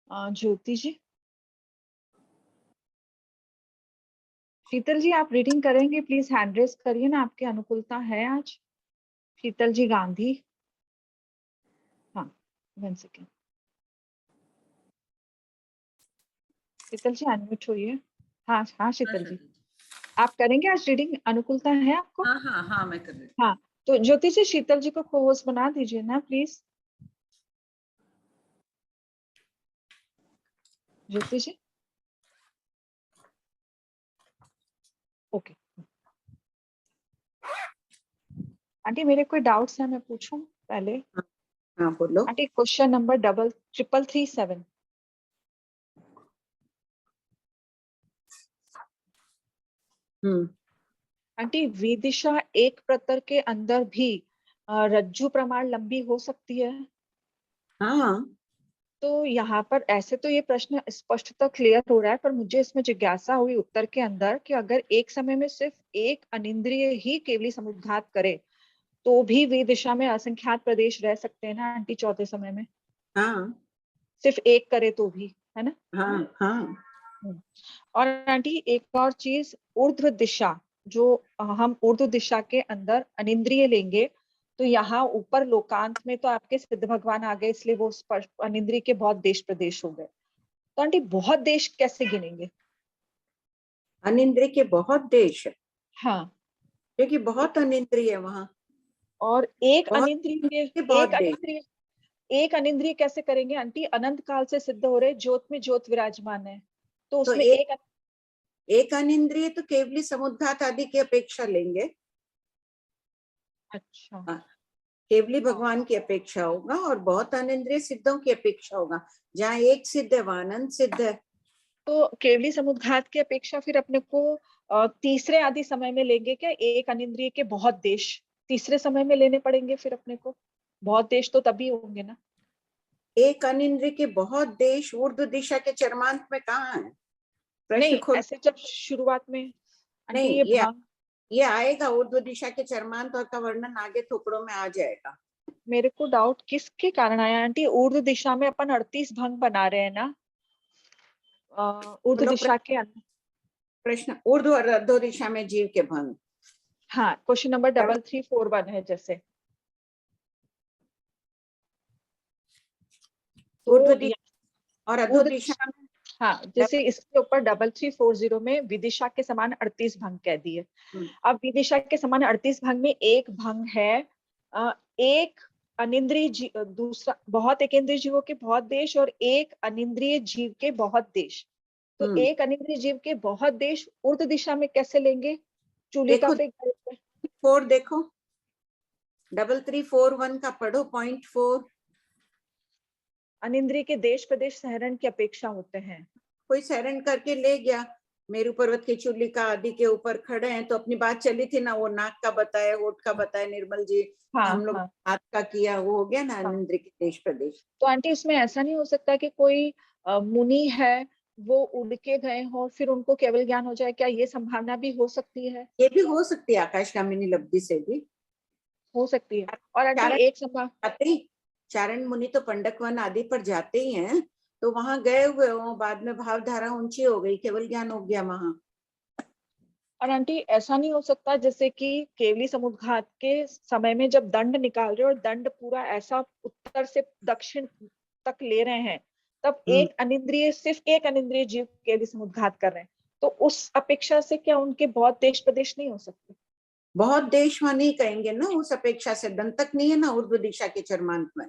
ज्योति जी, शीतल जी आप रीडिंग करेंगे? Please hand raise करिए ना, आपकी अनुकूलता है आज। शीतल जी गांधी। हाँ, 1 सेकेंड। शीतल जी अनम्यूट होइए। हाँ हाँ हाँ शीतल श्वेता जी, जी। आप करेंगे आज रीडिंग? अनुकूलता है आपको? हाँ हाँ हाँ मैं कर रही हूँ। हाँ, तो ज्योति जी शीतल जी को co-host बना दीजिए ना please. Jyoti ji, okay. Aunty मेरे कोई डाउट्स है, मैं पूछूं पहले? हाँ बोलो। Aunty question number 3337। हम्म। आंटी विदिशा एक प्रतर के अंदर भी रज्जु प्रमाण लंबी हो सकती है? हाँ तो यहाँ पर ऐसे तो ये प्रश्न स्पष्टतः क्लियर हो रहा है, पर मुझे इसमें जिज्ञासा हुई उत्तर के अंदर कि अगर एक समय में सिर्फ एक अनिंद्रिय ही केवली समुद्घात करे तो भी वे दिशा में असंख्यात प्रदेश रह सकते हैं ना आंटी? चौथे समय में हाँ सिर्फ एक करे तो भी, है ना? हाँ हाँ। हम्म। और आंटी एक और चीज, ऊर्ध्व दिशा, जो हम ऊर्ध्व दिशा के अंदर अनिंद्रिय लेंगे तो यहाँ ऊपर लोकांत में तो आपके सिद्ध भगवान आ गए, इसलिए वो अनिंद्रिय के बहुत देश प्रदेश हो गए। तो आंटी बहुत देश कैसे गिनेंगे? अनिंद्रिय के बहुत देश है, हाँ, क्योंकि बहुत अनिंद्रिय है वहां। और एक बहुत अनिंद्रिय के के बहुत देश। एक अनिंद्रिय कैसे करेंगे आंटी? अनंत काल से सिद्ध हो रहे ज्योत में ज्योत विराजमान है, तो तो उसमें एक एक अनिंद्रिय तो केवली समुद्घात आदि की अपेक्षा लेंगे। अच्छा। हाँ, केवली हाँ, भगवान की अपेक्षा होगा और बहुत अनिंद्रिय सिद्धों की अपेक्षा होगा। जहाँ एक सिद्ध है वहां अनंत सिद्ध है। तो केवली समुद्घात की अपेक्षा फिर अपने को तीसरे आदि समय में लेंगे क्या? एक अनिंद्रिय के बहुत देश तीसरे समय में लेने पड़ेंगे फिर अपने को? बहुत देश तो तभी होंगे ना। एक अनिंद्रिय के बहुत देश ऊर्ध्व दिशा के चरमांत में कहाँ है? प्रश्न नहीं, खोल। ऐसे जब शुरुआत में आंटी नहीं, ये भाग ये आएगा ऊर्ध्व दिशा के चरमांत और का वर्णन आगे थोपड़ों में आ जाएगा। मेरे को डाउट किसके कारण आया आंटी? ऊर्ध्व दिशा में अपन 38 भंग बना रहे हैं ना ऊर्ध्व बोलो दिशा के अंदर। प्रश्न। ऊर्ध्व और अधो दिशा में जीव के भंग। हाँ, क्वेश्चन नंबर 3341 है जैसे। ऊर्ध्व तो दिशा और अधो ऊर्ध्व दिशा दिशा में। में, हाँ, जैसे इसके ऊपर 3340 में विदिशा के समान 38 भंग कह दिए। अब विदिशा के समान 38 भंग में एक भंग है एक अनिंद्रिय दूसरा बहुत एकेंद्रिय जीवों के बहुत देश और एक अनिंद्रिय जीव के बहुत देश। तो एक अनिंद्रिय जीव के बहुत देश ऊर्ध्व दिशा में कैसे लेंगे? चूलिका देखो पे 4 देखो, 3341 का पढ़ो पॉइंट 4। अनिंद्रिय के देश प्रदेश सहरण की अपेक्षा होते हैं। कोई सैरन करके ले गया, मेरु पर्वत की चूलिका आदि के ऊपर खड़े हैं, तो अपनी बात चली थी ना, वो नाक का बताया, होठ का बताया निर्मल जी, हाँ हम लोग हाँ हाथ का किया, वो हो गया ना हाँ। अनिंद्रिय के देश प्रदेश। तो आंटी इसमें ऐसा नहीं हो सकता कि कोई मुनि है, वो उड़ के गए हो फिर उनको केवल ज्ञान हो जाए? क्या ये संभावना भी हो सकती है? ये भी हो सकती है आकाशगामिनी लब्धि से भी। हो सकती है। और आंटी चारण एक संभाव जाते ही, चारण मुनि तो पंडक वन आदि पर जाते ही हैं, तो वहां गए हुए हो, बाद में भाव धारा ऊंची हो गई, केवल ज्ञान हो गया वहां। और आंटी ऐसा नहीं हो सकता जैसे कि केवली समुद्घात के समय में जब दंड निकाल रहे हो और दंड पूरा ऐसा उत्तर से दक्षिण तक ले रहे हैं, तब हम्म। एक अनिंद्रिय सिर्फ एक अनिंद्रिय जीव केवली समुद्घात कर रहे हैं, तो उस अपेक्षा से क्या उनके बहुत देश प्रदेश नहीं हो सकते? बहुत देश वहां नहीं कहेंगे ना, उस अपेक्षा से दंतक नहीं है ना ऊर्ध्व दिशा के चरमांत में।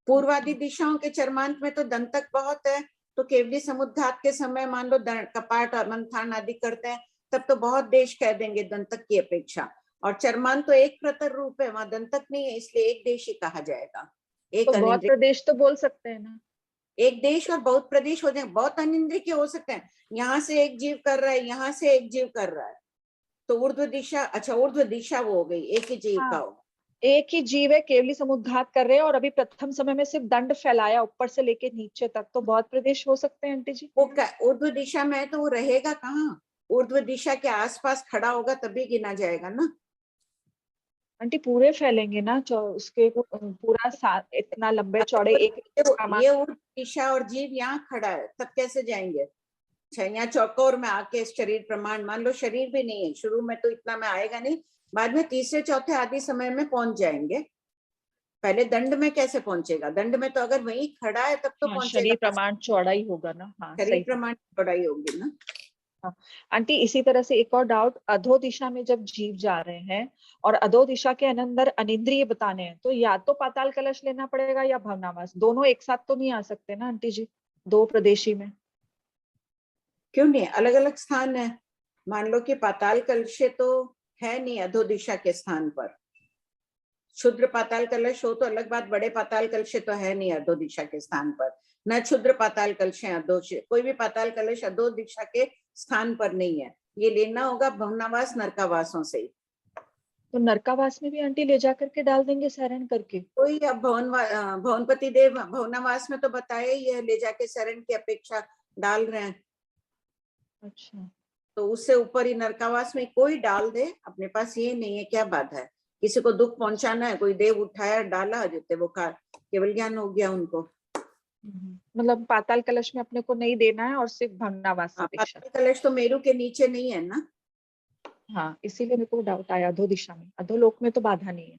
पूर्वादि दिशाओं के चरमांत में तो दंतक बहुत है, तो केवली समुद्घात के समय मान लो कपाट और मंथान आदि करते हैं, तब तो बहुत देश कह देंगे दंतक की अपेक्षा। और चरमांत तो एक प्रतर रूप है, वहां दंतक नहीं है, इसलिए एक देश ही कहा जाएगा। तो एक बहुत अनिंद्रिय, प्रदेश तो बोल सकते हैं ना? एक देश और बहुत प्रदेश हो जाए, बहुत अनिंद्रिय के हो सकते हैं। यहाँ से एक जीव कर रहा है, यहाँ से एक जीव कर रहा है, तो ऊर्ध्व दिशा, अच्छा ऊर्ध्व दिशा वो हो गई, एक ही जीव का हाँ, होगा। एक ही जीव है, केवली समुद्घात कर रहे हैं और अभी प्रथम समय में सिर्फ दंड फैलाया ऊपर से लेके नीचे तक, तो बहुत प्रदेश हो सकते हैं आंटी जी। वो ऊर्ध्व दिशा में है तो वो रहेगा कहाँ? ऊर्ध्व दिशा के आसपास खड़ा होगा तभी गिना जाएगा ना। आंटी पूरे फैलेंगे ना, उसके पूरा इतना लंबे चौड़े एक ये ऊर्ध्व दिशा और जीव यहाँ खड़ा है, तब कैसे जाएंगे? अच्छा, यहाँ चौकोर में आके शरीर प्रमाण, मान लो शरीर भी नहीं है, शुरू में तो इतना में आएगा नहीं, बाद में तीसरे चौथे आदि समय में पहुंच जाएंगे। पहले दंड में कैसे पहुंचेगा? दंड में तो अगर वहीं खड़ा है तब तो हाँ, पहुंचेगा। शरीर प्रमाण चौड़ाई होगा ना। हाँ, शरीर सही प्रमाण चौड़ाई होगी ना। हाँ। आंटी इसी तरह से एक और डाउट, अधो दिशा में जब जीव जा रहे हैं और अधो दिशा के अंदर अनिंद्रिय बताने हैं, तो या तो पाताल कलश लेना पड़ेगा या भवनावास, दोनों एक साथ तो नहीं आ सकते ना आंटी जी, दो प्रदेशी में? क्यों नहीं, अलग अलग स्थान है। मान लो कि पाताल कलश तो है नहीं अधो दिशा के स्थान पर, क्षुद्र पाताल कलश हो तो अलग बात, बड़े पाताल कलश तो है नहीं अधो दिशा के स्थान पर, न क्षुद्र पाताल कलश है अधो, कोई भी पाताल कलश अधो दिशा के स्थान पर नहीं है। ये लेना होगा भवनावास नरकावासों से। तो नरकावास में भी आंटी ले जा करके डाल देंगे शरण करके? कोई अब भवनपति देव भवनावास में तो बताया ही है, ले जाके शरण की अपेक्षा डाल रहे हैं। अच्छा, तो उससे ऊपर ही नरकावास में कोई डाल दे, अपने पास ये नहीं है, क्या बात है? किसी को दुख पहुंचाना है, कोई देव उठाया डाला, जितने वो केवल ज्ञान हो गया उनको। मतलब पाताल कलश में अपने को नहीं देना है और सिर्फ भवनावास से अपेक्षा। पाताल कलश तो मेरू के नीचे नहीं है ना। हाँ, इसीलिए मेरे को डाउट आया, अधो दिशा में, अधो लोक में तो बाधा नहीं है।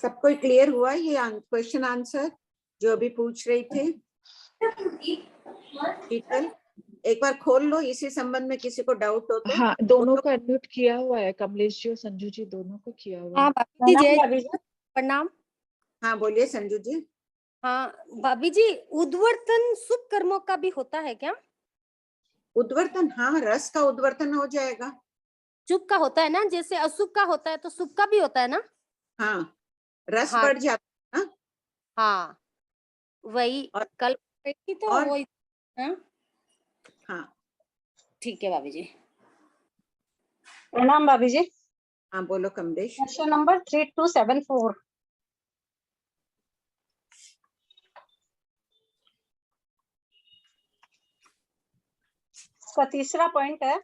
सबको क्लियर हुआ ये क्वेश्चन आंसर जो अभी पूछ रही थे? शीतल, एक बार खोल लो, इसी संबंध में किसी को डाउट हो तो। हाँ, दोनों को अनम्यूट किया हुआ है, कमलेश जी और संजू जी दोनों को किया हुआ है। हाँ भाभी जी, जय प्रणाम। हाँ बोलिए संजू जी। हाँ भाभी जी, उद्वर्तन शुभ कर्मों का भी होता है क्या? उद्वर्तन, हाँ, रस का उद्वर्तन हो जाएगा। शुभ का होता है ना, जैसे अशुभ का होता है तो शुभ का भी होता है ना? हाँ, रस हाँ बढ़ जाता है ना। हाँ, वही और कल थी तो और वही। हाँ हाँ ठीक है भाभी जी। प्रणाम भाभी जी। हाँ बोलो कमलेश। Question number 3274। इसका तीसरा पॉइंट है।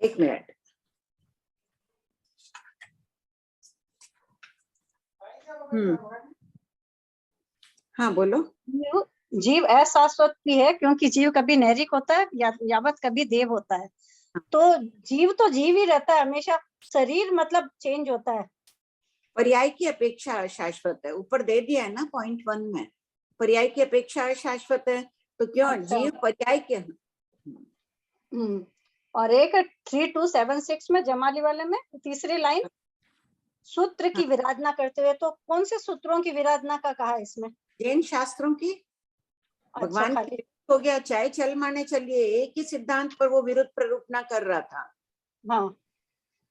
एक मिनट। हाँ बोलो। जीव अशाश्वत भी है क्योंकि जीव कभी नैरिक होता है यावत कभी देव होता है। तो जीव ही रहता है हमेशा, शरीर मतलब चेंज होता है। पर्याय की अपेक्षा अशाश्वत है, ऊपर दे दिया है ना पॉइंट 1 में, पर्याय की अपेक्षा अशाश्वत है, तो क्यों? अच्छा। जीव पर्याय के। और एक 3276 में जमाली वाले में तीसरी लाइन, सूत्र की विराधना करते हुए, तो कौन से सूत्रों की विराधना का कहा है इसमें? जैन शास्त्रों की। भगवान खाली हो गया, चाहे चल माने चलिए, एक ही सिद्धांत पर वो विरुद्ध प्ररूपना कर रहा था। हाँ,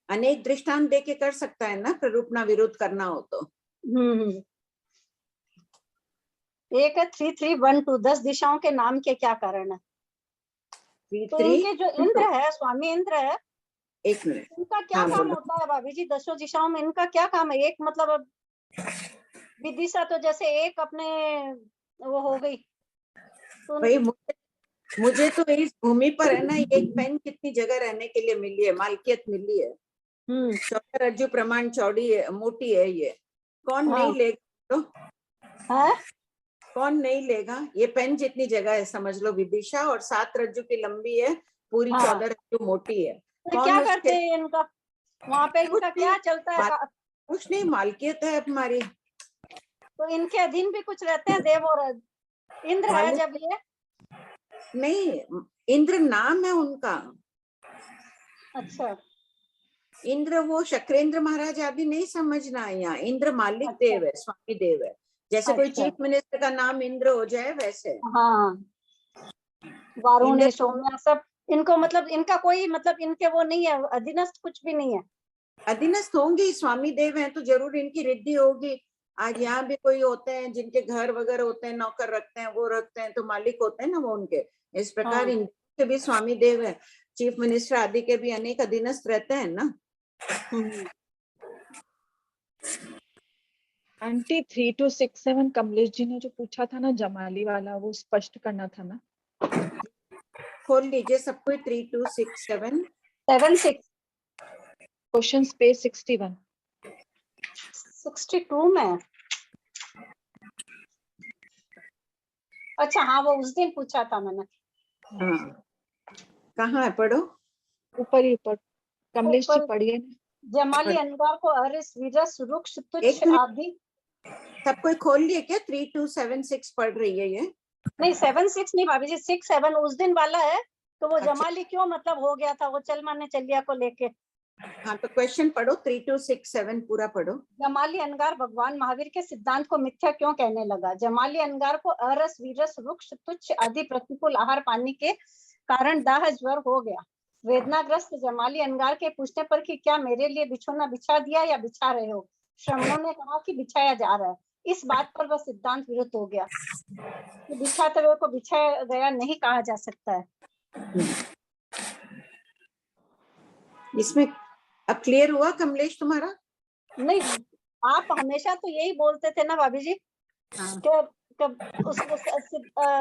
अनेक दृष्टांत दे के कर सकता है ना प्ररूपना विरुद्ध करना हो तो। एक है 3312, 10 दिशाओं के नाम के क्या कारण है? तो इनके जो इंद्र है, स्वामी इंद्र है, एक मिनट, इनका क्या काम होता है भाभी जी? 10 दिशाओं में इनका क्या काम है? एक मतलब विदिशा तो जैसे एक अपने वो हो गई, तो भाई मुझे तो इस भूमि पर है ना एक पेन कितनी जगह रहने के लिए मिली है, मालकियत मिली है। चौड़ा रज्जु प्रमाण चौड़ी है, मोटी है, ये कौन नहीं लेगा? तो कौन नहीं लेगा? ये पेन जितनी जगह है समझ लो विदिशा, और 7 रज्जु की लंबी है, पूरी 14 रज्जु मोटी है। तो क्या करते हैं इनका वहाँ पे? इनका क्या चलता है? कुछ नहीं, मालकियत है हमारी। तो इनके अधीन भी कुछ रहते हैं देव और इंद्र है जब ये? नहीं, इंद्र नाम है उनका। अच्छा, इंद्र वो शक्रेंद्र महाराज आदि नहीं समझना है यहाँ। इंद्र मालिक देव है, स्वामी देव है। जैसे कोई चीफ मिनिस्टर का नाम इंद्र हो जाए वैसे। हाँ, वारुणी सोम्या सब इनको, मतलब इनका कोई मतलब इनके वो नहीं है, अधीनस्थ कुछ भी नहीं है। अधीनस्थ होंगे, स्वामी देव हैं तो जरूर इनकी रिद्धि होगी। आज यहाँ भी कोई होते हैं जिनके घर वगैरह होते हैं, नौकर रखते हैं, वो रखते हैं, तो मालिक होते हैं ना वो उनके। इस प्रकार इनके भी स्वामी देव है, चीफ मिनिस्टर आदि के भी अनेक अधीनस्थ रहते हैं ना। आंटी 3267 कमलेश जी ने जो पूछा था ना जमाली वाला, वो स्पष्ट करना था ना। खोल लीजिए सबको 3267 76 क्वेश्चन पेज 61। 62 में। अच्छा हाँ, वो उस दिन पूछा था मैंने। हाँ, कहाँ है, पढ़ो। ऊपर ही ऊपर, कमलेश जी ऊपर। पढ़िए। जमाली अनगार को अरस विरस रुक्ष एक तुच्छ मिनट। आदि। सब कोई खोल लिए क्या? 3276 पढ़ रही है ये। नहीं 7-6 नहीं भाभी जी, 6-7 उस दिन वाला है। तो वो अच्छा। जमाली क्यों मतलब हो गया था, वो चल माने चलिया को लेके। हाँ तो क्वेश्चन पढ़ो, 3267 पूरा पढ़ो। जमाली अनगार भगवान महावीर के सिद्धांत को मिथ्या क्यों कहने लगा? जमाली अनगार को अरस वीरस रुक्ष तुच्छ आदि प्रतिकूल आहार पानी के कारण दाह ज्वर हो गया। वेदनाग्रस्त जमाली अनगार के पूछने पर कि क्या मेरे लिए बिछोना बिछा दिया या बिछा रहे हो? श्रमणों ने कहा कि बिछाया जा रहा है। इस बात पर वह सिद्धांत विरुद्ध हो गया कि बिछाते हुए को बिछाया गया नहीं कहा जा सकता है। इसमें अब क्लियर हुआ कमलेश तुम्हारा? नहीं, आप हमेशा तो यही बोलते थे ना भाभी जी हाँ। कि उसको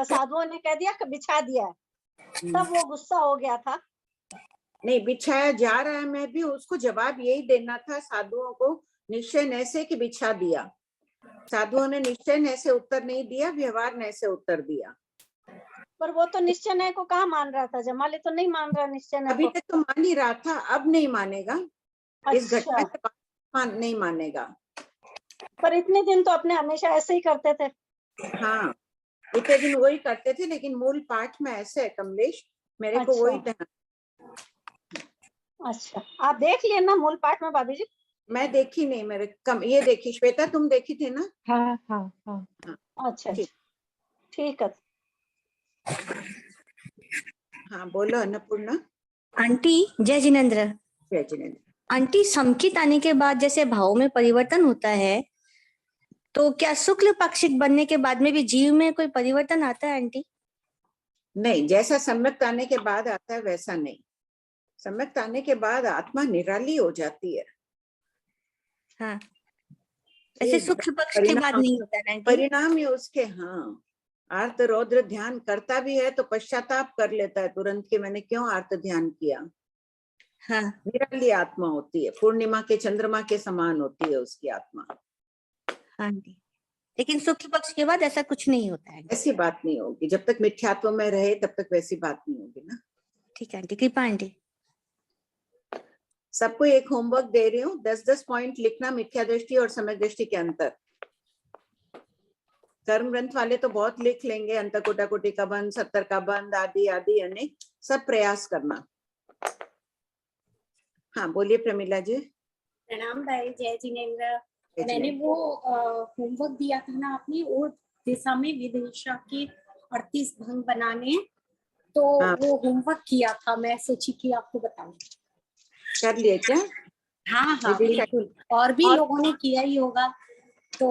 साधुओं ने कह दिया कि बिछा दिया है, तब वो गुस्सा हो गया था। नहीं, बिछाया जा रहा है, मैं भी उसको जवाब यही देना था साधुओं को, निश्चय न से कि बिछा दिया। साधुओं ने निश्चय न से उत्तर नहीं दिया, व्यवहार न से उत्तर दिया। पर वो तो निश्चय नय को कहाँ मान रहा था, जमाली तो नहीं मान रहा निश्चय नय अभी को। तक तो मान ही रहा था, अब नहीं मानेगा। इस घटना अच्छा, के बाद नहीं मानेगा। पर इतने दिन तो अपने हमेशा ऐसे ही करते थे। हाँ, इतने दिन वही करते थे, लेकिन मूल पाठ में ऐसे है कमलेश, मेरे को वही ध्यान। अच्छा, आप देख लिए ना मूल पाठ में भाभी जी? मैं देखी नहीं, मेरे ये देखी। श्वेता तुम देखी थी ना? हाँ हाँ हाँ। अच्छा ठीक। ठीक है। हाँ बोलो अन्नपूर्णा। आंटी जय जिनेन्द्र। जय जिनेन्द्र। आंटी समकित आने के बाद जैसे भाव में परिवर्तन होता है, तो क्या शुक्ल पाक्षिक बनने के बाद में भी जीव में कोई परिवर्तन आता है आंटी? नहीं, जैसा सम्यक्त आने के बाद आता है वैसा नहीं। सम्यक्त आने के बाद आत्मा निराली हो जाती है। हाँ, ऐसे शुक्ल पक्ष के बाद नहीं होता है आंटी? परिणाम ही उसके। हाँ, आर्त रौद्र ध्यान करता भी है तो पश्चाताप कर लेता है तुरंत कि मैंने क्यों आर्त ध्यान किया। हाँ। निराली आत्मा होती है, पूर्णिमा के चंद्रमा के समान होती है उसकी आत्मा। हाँ आंटी, लेकिन शुक्ल पक्ष के बाद ऐसा कुछ नहीं होता है। ऐसी बात नहीं होगी, जब तक मिथ्यात्व में रहे तब तक वैसी बात नहीं होगी ना। ठीक है आंटी, कृपा आंटी। सबको एक होमवर्क दे रही हूँ, 10-10 पॉइंट लिखना, मिथ्या दृष्टि और सम्यक दृष्टि के अंतर। कर्म ग्रंथ वाले तो बहुत लिख लेंगे, अंतकोटा कोटि का बंध, 70 का बंध, आदि आदि अनेक, सब प्रयास करना। हाँ बोलिए प्रमिला जी। प्रणाम भाई, जय जिनेन्द्र। मैंने वो होमवर्क दिया था ना आपने, वो दिशा में विदिशा के 38 भंग बनाने, तो हाँ। वो होमवर्क किया था, मैं सोची कि आपको बताऊं। कर लिए क्या? हाँ हाँ विदिशा। बिल्कुल, और भी और लोगों ने किया ही होगा। तो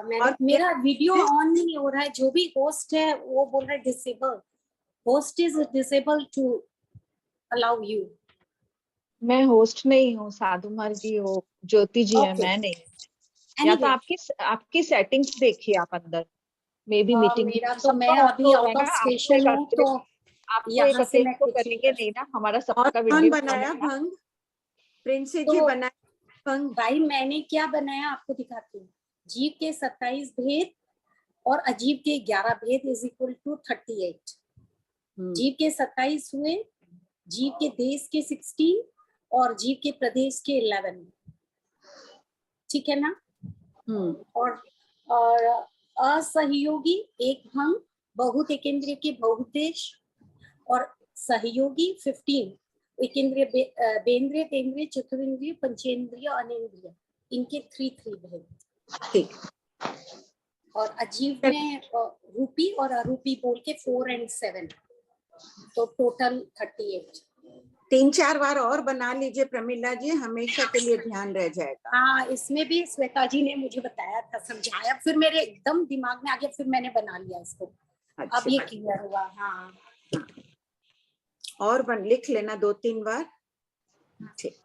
मैंने, मेरा वीडियो ऑन नहीं हो रहा है, जो भी होस्ट है वो बोल रहा है disable, host is disable to allow you. मैं होस्ट नहीं हूँ, साधुमाल जी हो, ज्योति जी है, मैं नहीं। या तो आपकी सेटिंग्स देखिए आप अंदर, मे बी मीटिंग मेरा तो, मैं अभी आउट ऑफ स्टेशन हूँ, तो आपको एक अकेले को करेंगे नहीं ना, हमारा सबका कौन वीडियो बनाया भंग? प्रिंसी तो जी बनाया भंग? भाई मैंने क्या बनाया आपको दिखाती हूँ। जीव के 27 भेद और अजीब के 11 भेद इज इक्वल टू 38। जीव के 27 हुए, जीव के देश के 16 और जीव के प्रदेश के 11। ठीक है ना? और असहयोगी एक भंग, बहुत एकेंद्रिय के बहुउद्देश, और सहयोगी 15 एकेंद्रिय, बेंद्रिय, तेंद्रिय, चतुरेंद्रिय, पंचेंद्रिय, अनेंद्रिय, इनके 3 भेद। ठीक। और अजीब में रूपी और अरूपी बोल के 4 और 7, तो टोटल 38। 3-4 बार और बना लीजिए प्रमिला जी, हमेशा के लिए ध्यान रह जाएगा। हाँ, इसमें भी श्वेता जी ने मुझे बताया था, समझाया, फिर मेरे एकदम दिमाग में आ गया, फिर मैंने बना लिया इसको। अच्छा। अब ये क्लियर हुआ। हाँ, और लिख लेना 2-3 बार। ठीक।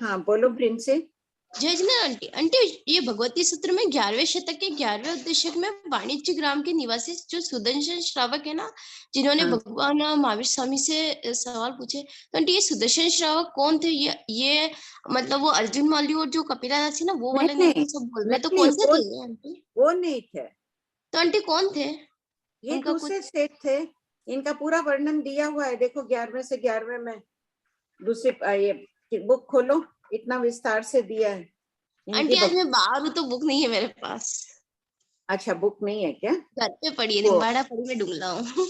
हाँ बोलो प्रिंसी। जय जिनेन्द्र आंटी। आंटी ये भगवती सूत्र में 11वें शतक के 11वें उद्देश्य में वाणिज्य ग्राम के निवासी जो सुदर्शन श्रावक है ना, जिन्होंने हाँ। भगवान महावीर स्वामी से सवाल पूछे, तो आंटी ये सुदर्शन श्रावक कौन थे? ये मतलब वो अर्जुन माली और जो कपिला दास थी ना, वो वाले नहीं, नहीं सब बोल रहे, तो नहीं, कौन से वो- थे आंटी? वो नहीं थे, तो आंटी कौन थे? ये उनका दूसरे सेठ थे। इनका पूरा वर्णन दिया हुआ है, देखो 11वें से 11वें में दूसरी ये बुक खोलो, इतना विस्तार से दिया है। इनकी आंटी आज मैं बाहर हूँ तो बुक नहीं है मेरे पास, अच्छा, बुक नहीं है क्या? घर पे पड़ी है, वो- निम्बाड़ा पड़ी में ढूंढला हूँ।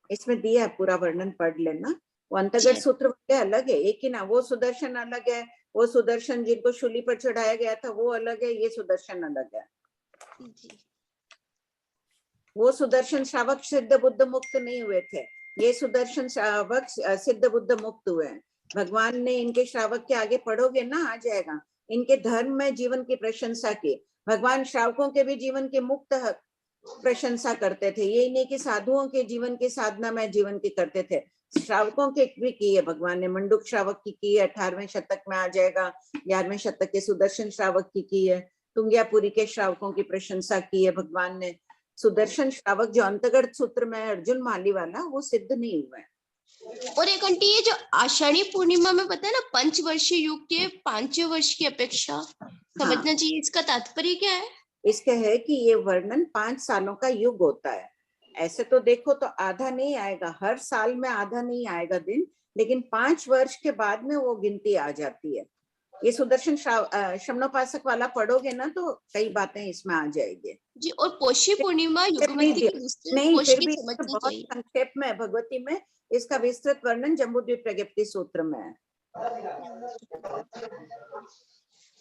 इसमें दिया है, पूरा वर्णन पढ़ लेना। वो अंतर्गत जी। सूत्र वाले अलग है, एक ही ना, वो सुदर्शन अलग है, वो सुदर्शन जिनको शूली पर चढ़ाया गया था वो अलग है, ये सुदर्शन अलग है। जी। वो सुदर्शन श्रावक सिद्ध बुद्ध मुक्त नहीं हुए थे, ये सुदर्शन श्रावक सिद्ध बुद्ध मुक्त हुए हैं। भगवान ने इनके श्रावक के आगे पढ़ोगे ना, आ जाएगा, इनके धर्म में जीवन की प्रशंसा की। भगवान श्रावकों के भी जीवन की मुक्त प्रशंसा करते थे, ये नहीं कि साधुओं के जीवन की साधना में जीवन की करते थे, श्रावकों के भी की है भगवान ने। मंडूक श्रावक की है, 18वें शतक में आ जाएगा। 11वें शतक के सुदर्शन श्रावक की है। तुंगियापुरी के श्रावकों की प्रशंसा की है भगवान ने। सुदर्शन श्रावक जो अंतर्गत सूत्र में अर्जुन माली वाला, वो सिद्ध नहीं हुआ है। और एक आंटी ये जो आषाढ़ी पूर्णिमा में पता है ना, पंचवर्षीय युग के 5वें वर्ष की अपेक्षा समझना चाहिए, इसका तात्पर्य क्या है? इसके है कि ये वर्णन 5 सालों का युग होता है। ऐसे तो देखो तो आधा नहीं आएगा, हर साल में आधा नहीं आएगा दिन, लेकिन 5 वर्ष के बाद में वो गिनती आ जाती है। ये सुदर्शन शमनोपासक वाला पढ़ोगे ना तो कई बातें इसमें आ जाएगी जी। और पोषी पूर्णिमा युगमती के दूसरे नहीं, पोष फिर की भी समझनी बहुत चाहिए। संक्षेप में भगवती में इसका विस्तृत वर्णन जम्बूद्वीप प्रज्ञप्ति सूत्र में है।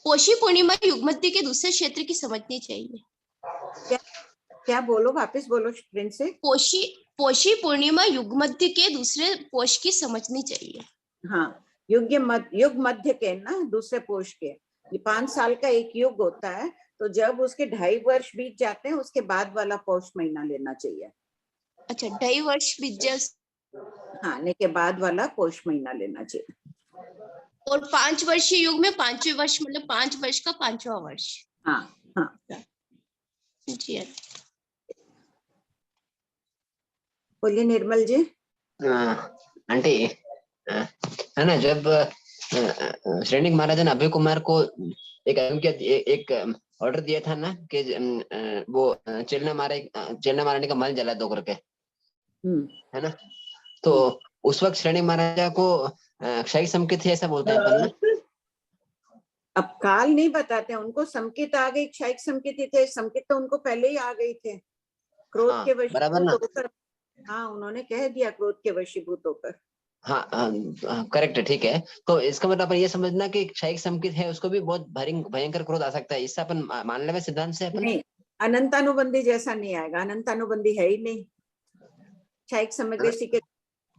पोषी पूर्णिमा युगमती के दूसरे क्षेत्र की समझनी चाहिए। क्या बोलो, वापस बोलो प्रिंस से। पोषी पूर्णिमा युगमती के दूसरे पोष की समझनी चाहिए। हाँ, युग मध्य के ना, दूसरे पोष के। ये 5 साल का एक युग होता है, तो जब उसके 2.5 वर्ष बीत जाते हैं उसके बाद वाला पौष महीना लेना चाहिए। अच्छा, 2.5 वर्ष बीत जाए, हाँ, ने के बाद वाला पौष महीना लेना चाहिए। और 5 वर्षीय युग में 5वें वर्ष मतलब 5 वर्ष का 5वां वर्ष। हाँ हाँ जी। बोलिए निर्मल जी। आंटी है ना, जब श्रेणिक महाराज ने अभय कुमार को एक ऑर्डर दिया था ना कि वो चेलना मारने का मल जला दो करके, है ना, तो उस वक्त श्रेणिक महाराजा को क्षय संकेत है ऐसा बोलते हैं अपन ना। अब काल नहीं बताते, उनको संकेत आ गई, क्षयिक संकेत थे, संकेत तो उनको पहले ही आ गई थे, क्रोध के वशीभूत होकर। हाँ, उन्होंने कह दिया क्रोध के वशीभूत होकर। हाँ करेक्ट, ठीक है। तो इसका मतलब अपन ये समझना कि क्षयिक संकेत है, उसको भी बहुत भयंकर क्रोध आ सकता है, इससे अपन मान लेवे सिद्धांत से अपन। नहीं, अनंतानुबंधी जैसा नहीं आएगा, अनंतानुबंधी है ही नहीं। क्षयिक समग्रेशी के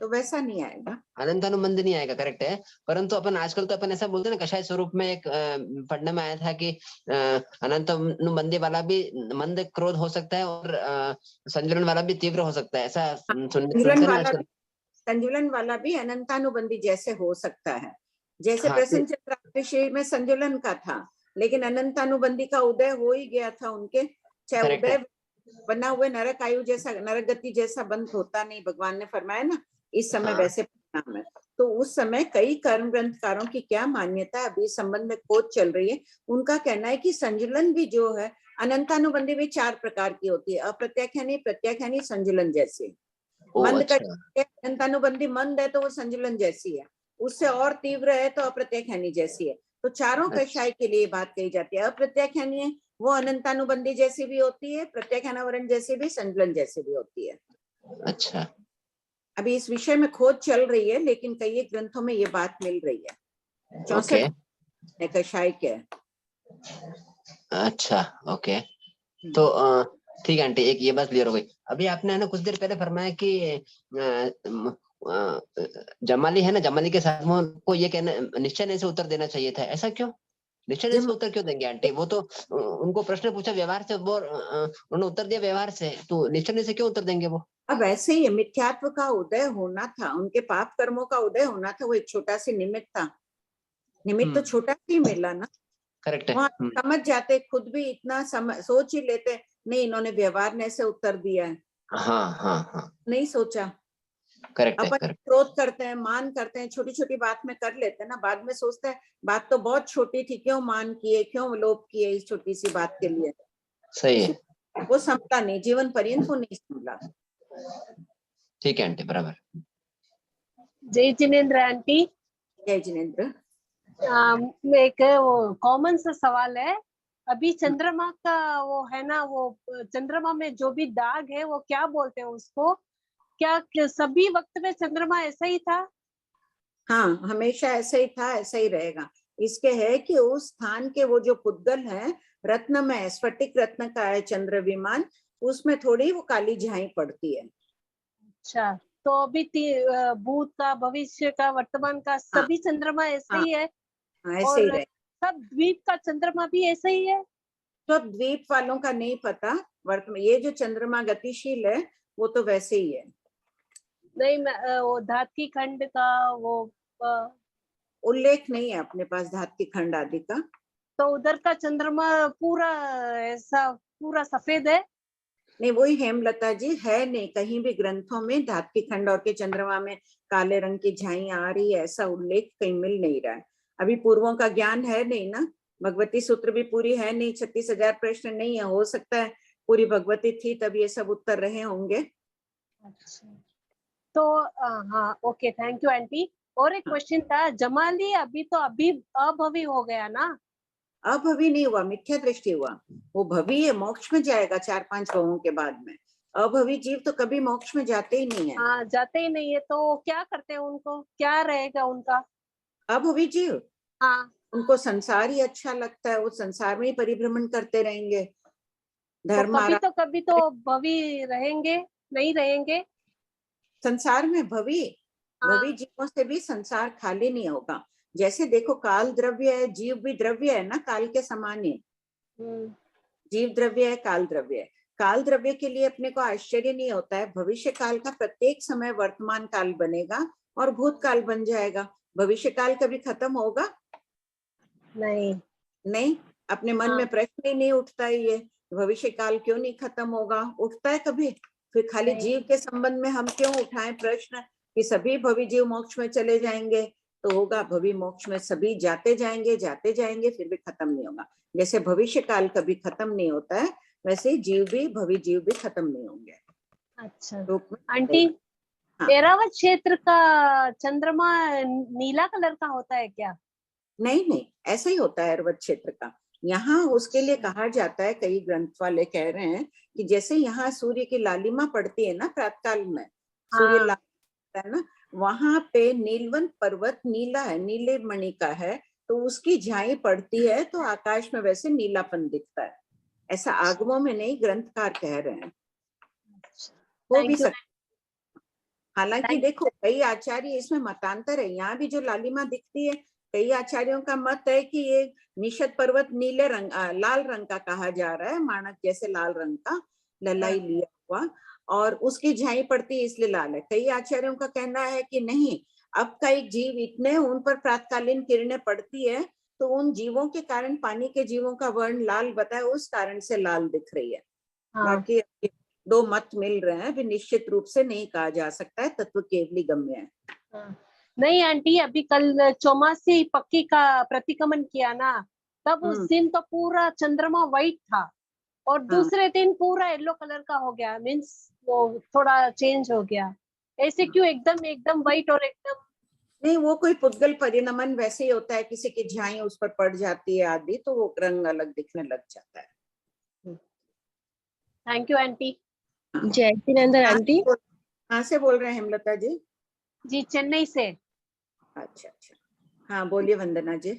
तो वैसा नहीं आएगा, अनंतानुबंधी नहीं आएगा, करेक्ट है। परंतु अपन आजकल तो अपन ऐसा बोलते हैं ना, कषाय स्वरूप में एक पढ़ने में आया था कि अनंतानुबंधी वाला भी मंद क्रोध हो सकता है और संजुलन वाला भी तीव्र हो सकता है, ऐसा संजुलन वाला भी अनंतानुबंधी जैसे हो सकता है। जैसे हाँ, प्रसन्न चंद्र में संजुलन का था, लेकिन अनंतानुबंधी का उदय हो ही गया था उनके, चाहे उदय बना हुए नरक आयु जैसा, नरक गति जैसा बंद होता नहीं, भगवान ने फरमाया ना इस समय वैसे परिणाम है। तो उस समय कई कर्म ग्रंथकारों की क्या मान्यता अभी संबंध में खोज चल रही है, उनका कहना है कि संजुलन भी जो है अनंतानुबंधी भी 4 प्रकार की होती है, अप्रत्याख्यानी, प्रत्याख्यानी, संजुलन जैसी। मंद का अनंतानुबंधी मंद है तो वो संजुलन जैसी है, उससे और तीव्र है तो अप्रत्याख्यानी जैसी है। तो चारों कषाय के लिए बात कही जाती है। अप्रत्याख्यानी है वो अनंतानुबंधी जैसी भी होती है, प्रत्याख्यानावरण जैसी भी, संजुलन जैसी भी होती है। अच्छा, अभी इस विषय में खोज चल रही है, लेकिन कई ग्रंथों में ये बात मिल रही है। 64 कषाय के। अच्छा, ओके, तो ठीक है आंटी, एक ये बात क्लियर हो गई। अभी आपने है ना कुछ देर पहले फरमाया कि जमाली है ना, जमाली के साधुओं को ये कहना निश्चय नहीं से उत्तर देना चाहिए था, ऐसा क्यों? निश्चय नहीं से उत्तर क्यों देंगे आंटी? वो तो उनको प्रश्न पूछा व्यवहार से, वो उन्होंने उत्तर दिया व्यवहार से, तो निश्चय नहीं से क्यों उत्तर देंगे वो? अब ऐसे ही मिथ्यात्व का उदय होना था, उनके पाप कर्मों का उदय होना था, वो एक छोटा सी निमित्त था। निमित्त तो छोटा ही मिला ना, करेक्ट है। वहां समझ जाते, खुद भी इतना सोच ही लेते, नहीं इन्होंने व्यवहार ने से उत्तर दिया है, हाँ हाँ हाँ, नहीं सोचा। करेक्ट है, अपन करेक्ट। क्रोध करते हैं, मान करते हैं, छोटी छोटी बात में कर लेते हैं ना, बाद में सोचते हैं बात तो बहुत छोटी थी, क्यों मान किए, क्यों लोभ किए इस छोटी सी बात के लिए। सही है, वो समझा नहीं, जीवन पर्यंत वो नहीं समझा। ठीक है आंटी, बराबर। जय जिनेन्द्र आंटी, जय जिनेन्द्र। एक वो कॉमन सा सवाल है, अभी चंद्रमा का वो है ना, वो चंद्रमा में जो भी दाग है वो क्या बोलते हैं उसको, क्या सभी वक्त में चंद्रमा ऐसा ही था? हाँ, हमेशा ऐसा ही था, ऐसा ही रहेगा। इसके है कि उस स्थान के वो जो पुद्गल है, रत्न में स्फटिक रत्न का है चंद्र विमान, उसमें थोड़ी वो काली झाई पड़ती है। अच्छा, तो अभी भूत का, भविष्य का, वर्तमान का सभी चंद्रमा ऐसा ही है? ऐसे ही रहे। सब द्वीप का चंद्रमा भी ऐसा ही है? तो अब द्वीप वालों का नहीं पता, वर्तमान ये जो चंद्रमा गतिशील है वो तो वैसे ही है। नहीं, वो धातु खंड का वो उल्लेख नहीं है अपने पास धातु खंड आदि का। तो उधर का चंद्रमा पूरा ऐसा पूरा सफेद है? नहीं, वही हेमलता जी है, नहीं कहीं भी ग्रंथों में धातु खंड और के चंद्रमा में काले रंग की झाई आ रही है ऐसा उल्लेख कहीं मिल नहीं रहा है। अभी पूर्वों का ज्ञान है नहीं ना, भगवती सूत्र भी पूरी है नहीं, 36,000 प्रश्न नहीं है, हो सकता है पूरी भगवती थी तब ये सब उत्तर रहे होंगे। अच्छा, तो हाँ, ओके, थैंक यू आंटी। और एक क्वेश्चन था, जमाली अभी तो अभी अभवी हो गया ना? अभवी नहीं हुआ, मिथ्या दृष्टि हुआ। वो भवी है, मोक्ष में जाएगा 4-5 भवों के बाद में। अभवी जीव तो कभी मोक्ष में जाते ही नहीं है। हाँ, जाते ही नहीं है, तो क्या करते हैं उनको, क्या रहेगा उनका? अभवी जीव, हाँ, उनको संसार ही अच्छा लगता है, वो संसार में ही परिभ्रमण करते रहेंगे। धर्म तो कभी तो भवी रहेंगे, नहीं रहेंगे? संसार में भवी भवी जीवों से भी संसार खाली नहीं होगा। जैसे देखो काल द्रव्य है, जीव भी द्रव्य है ना, काल के समान ही। जीव द्रव्य है, काल द्रव्य है। काल द्रव्य के लिए अपने को आश्चर्य नहीं होता है, भविष्य काल का प्रत्येक समय वर्तमान काल बनेगा और भूतकाल बन जाएगा। भविष्य काल कभी खत्म होगा? नहीं, अपने मन में प्रश्न ही नहीं उठता है ये भविष्य काल क्यों नहीं खत्म होगा, उठता है कभी? फिर खाली जीव के संबंध में हम क्यों उठाएं प्रश्न कि सभी भवि जीव मोक्ष में चले जाएंगे? तो होगा, भवि मोक्ष में सभी जाते जाएंगे फिर भी खत्म नहीं होगा। जैसे भविष्य काल कभी खत्म नहीं होता है, वैसे जीव भी, भवि जीव भी खत्म नहीं होंगे। अच्छा आंटी, ऐरावत क्षेत्र का चंद्रमा नीला कलर का होता है क्या? नहीं, ऐसा ही होता है ऐरावत क्षेत्र का। यहाँ उसके लिए कहा जाता है, कई ग्रंथ वाले कह रहे हैं कि जैसे यहाँ सूर्य की लालिमा पड़ती है ना प्रातःकाल में, सूर्य लालिमा है ना, वहां पे नीलवंत पर्वत नीला है, नीले मणि का है, तो उसकी झाई पड़ती है तो आकाश में वैसे नीलापन दिखता है। ऐसा आगमों में नहीं, ग्रंथकार कह रहे हैं। वो भी सकता, हालांकि देखो कई आचार्य इसमें मतांतर है। यहाँ भी जो लालिमा दिखती है, कई आचार्यों का मत है कि ये निषद पर्वत नीले रंग, लाल रंग का कहा जा रहा है, मानक जैसे लाल रंग का ललाई लिया हुआ, और उसकी झाई पड़ती है इसलिए लाल है। कई आचार्यों का कहना है कि नहीं, अब का एक जीव इतने उन पर प्रातकालीन किरणें पड़ती है तो उन जीवों के कारण पानी के जीवों का वर्ण लाल बताए, उस कारण से लाल दिख रही है। बाकी दो मत मिल रहे हैं, भी निश्चित रूप से नहीं कहा जा सकता है, तत्व केवली गम्य है। नहीं आंटी, अभी कल चौमासी पक्की का प्रतिक्रमण किया ना, तब उस दिन तो पूरा चंद्रमा व्हाइट था और दूसरे दिन पूरा येलो कलर का हो गया, मीन्स वो थोड़ा चेंज हो गया। ऐसे क्यों एकदम व्हाइट और एकदम? नहीं, वो कोई पुद्गल परिणमन वैसे ही होता है, किसी की झाई उस पर पड़ जाती है आदि, तो वो रंग अलग दिखने लग जाता है। Thank you aunty. जय जिनेन्द्र आंटी। कहाँ से बोल रहे हैं हेमलता जी? जी, चेन्नई से। अच्छा, हाँ बोलिए वंदना जी।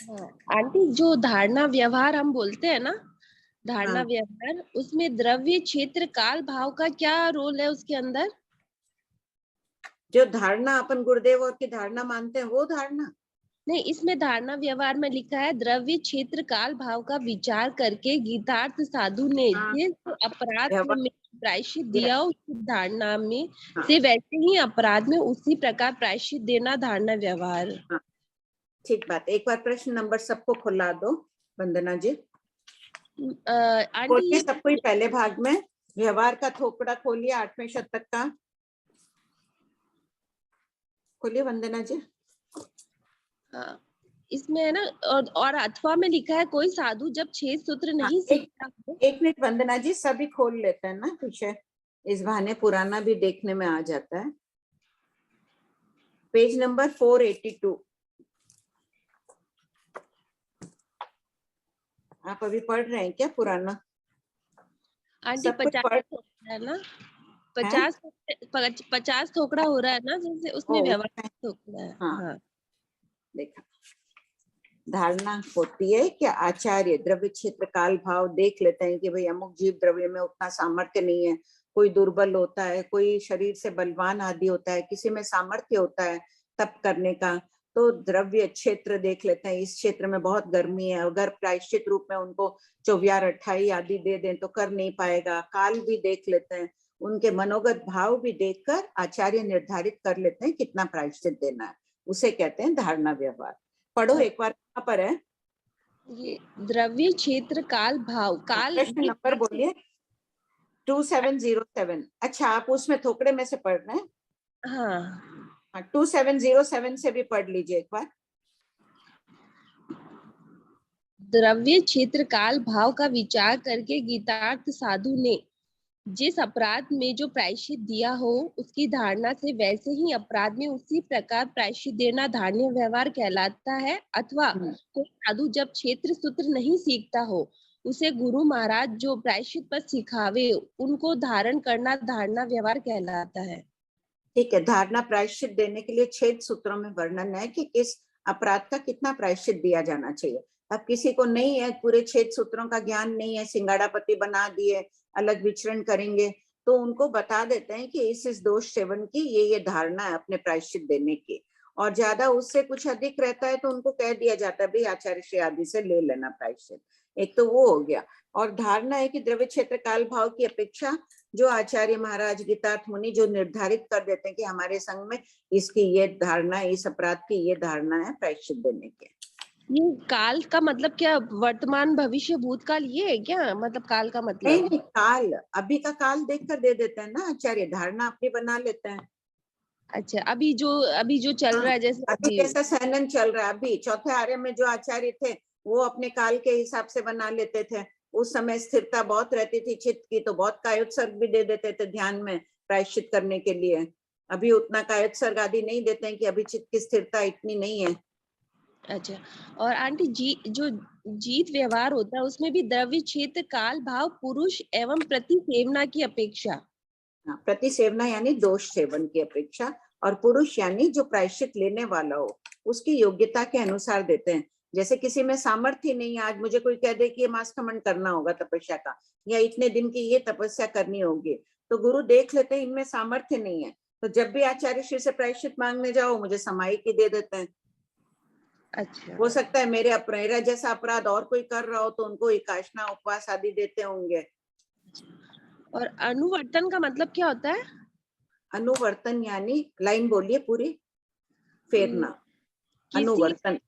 आंटी, जो धारणा व्यवहार हम बोलते हैं ना, धारणा व्यवहार, उसमें द्रव्य क्षेत्र काल भाव का क्या रोल है उसके अंदर? जो धारणा अपन गुरुदेव और की धारणा मानते हैं वो धारणा नहीं, इसमें धारणा व्यवहार में लिखा है द्रव्य क्षेत्र काल भाव का विचार करके गीतार्थ साधु ने जिस अपराध में प्रायश्चित दिया उस धारणा में से वैसे ही अपराध में उसी प्रकार प्रायश्चित देना धारणा व्यवहार। ठीक बात। एक बार प्रश्न नंबर सबको खुला दो वंदना जी। आंटी खोलिए ये सबको ही पहले भाग में व्यवहार का थोपड़ा खोलिए 8वें शतक का। खोलिए वंदना जी। हाँ, इसमें है ना, और अथवा में लिखा है कोई साधु जब 6 सूत्र नहीं सीखता हो। एक मिनट वंदना जी, सभी खोल लेते हैं ना पीछे, इस बहाने पुराना भी देखने में आ जाता है। Page number 482। आप अभी पढ़ रहे हैं क्या पुराना? आंटी सब कुछ 50 पढ़ है ना, हैं? 50 थोकड़ा हो रहा है ना, जैसे उसमें ओ, व्यवहार थोकड़ा है। हाँ। हाँ, देखा, धारणा होती है कि आचार्य द्रव्य क्षेत्र काल भाव देख लेते हैं कि भाई अमुक जीव द्रव्य में उतना सामर्थ्य नहीं है, कोई दुर्बल होता है, कोई शरीर से बलवान आदि होता है, किसी में सामर्थ्य होता है तप करने का, तो द्रव्य क्षेत्र देख लेते हैं, इस क्षेत्र में बहुत गर्मी है, अगर प्रायश्चित रूप में उनको 24-28 आदि दे दें तो कर नहीं पाएगा। काल भी देख लेते हैं, उनके मनोगत भाव भी देखकर आचार्य निर्धारित कर लेते हैं कितना प्रायश्चित देना है, उसे कहते हैं धारणा व्यवहार। पढ़ो एक बार, कहाँ पर है ये द्रव्य क्षेत्र काल भाव, काल प्रश्न नंबर बोलिए। 2707। अच्छा, आप उसमें थोकड़े में से पढ़ रहे हैं? हाँ, 2707 से भी पढ़ लीजिए एक बार। द्रव्य क्षेत्र काल भाव का विचार करके गीतार्थ साधु ने जिस अपराध में जो प्रायश्चित दिया हो उसकी धारणा से वैसे ही अपराध में उसी प्रकार प्रायश्चित देना धार्य व्यवहार कहलाता है। अथवा कोई साधु जब क्षेत्र सूत्र नहीं सीखता हो उसे गुरु महाराज जो प्रायश्चित पर सिखावे उनको धारण करना धारणा व्यवहार कहलाता है। ठीक है, धारणा प्रायश्चित देने के लिए 6 सूत्रों में वर्णन है कि किस अपराध का कितना प्रायश्चित दिया जाना चाहिए। अब किसी को नहीं है, पूरे 6 सूत्रों का ज्ञान नहीं है, सिंगाड़ापति बना दिए, अलग विचरण करेंगे, तो उनको बता देते हैं कि इस दोष सेवन की ये धारणा है अपने प्रायश्चित देने की। और ज्यादा उससे कुछ अधिक रहता है तो उनको कह दिया जाता है भाई आचार्य श्री आदि से ले लेना प्रायश्चित। एक तो वो हो गया। और धारणा है कि द्रव्य क्षेत्र काल भाव की अपेक्षा जो आचार्य महाराज गीतार्थ मुनि जो निर्धारित कर देते हैं कि हमारे संग में इसकी ये धारणा है, इस अपराध की ये धारणा है प्रायश्चित देने के। ये काल का मतलब क्या, वर्तमान भविष्य भूतकाल ये है क्या, मतलब काल का मतलब? नहीं, काल अभी का काल देख कर दे देते हैं ना आचार्य, धारणा अपनी बना लेते हैं। अच्छा, अभी जो चल रहा है, जैसे अभी जैसा सहनन चल रहा है, अभी चौथे आर्य में जो आचार्य थे वो अपने काल के हिसाब से बना लेते थे। उस समय स्थिरता बहुत रहती थी चित्त की, तो बहुत कायोत्सर्ग भी दे देते थे ध्यान में प्रायश्चित करने के लिए। अभी उतना कायोत्सर्ग आदि नहीं देते हैं कि अभी चित्त की स्थिरता इतनी नहीं है। अच्छा, और आंटी जो जीत व्यवहार होता है उसमें भी द्रव्य क्षेत्र काल भाव पुरुष एवं प्रतिसेवना की अपेक्षा। प्रतिसेवना यानी दोष सेवन की अपेक्षा, और पुरुष यानी जो प्रायश्चित लेने वाला हो उसकी योग्यता के अनुसार देते हैं। जैसे किसी में सामर्थ्य नहीं है, आज मुझे कोई कह दे कि ये मासखमन करना होगा तपस्या का, या इतने दिन की ये तपस्या करनी होगी, तो गुरु देख लेते हैं इनमें सामर्थ्य नहीं है, तो जब भी आचार्य श्री से प्रायश्चित मांगने जाओ मुझे समायिक ही दे देते हैं। अच्छा, हो सकता है मेरा जैसा अपराध और कोई कर रहा हो तो उनको एकाशना उपवास आदि देते होंगे। और अनुवर्तन का मतलब क्या होता है? अनुवर्तन यानी, लाइन बोलिए पूरी, फेरना। अनुवर्तन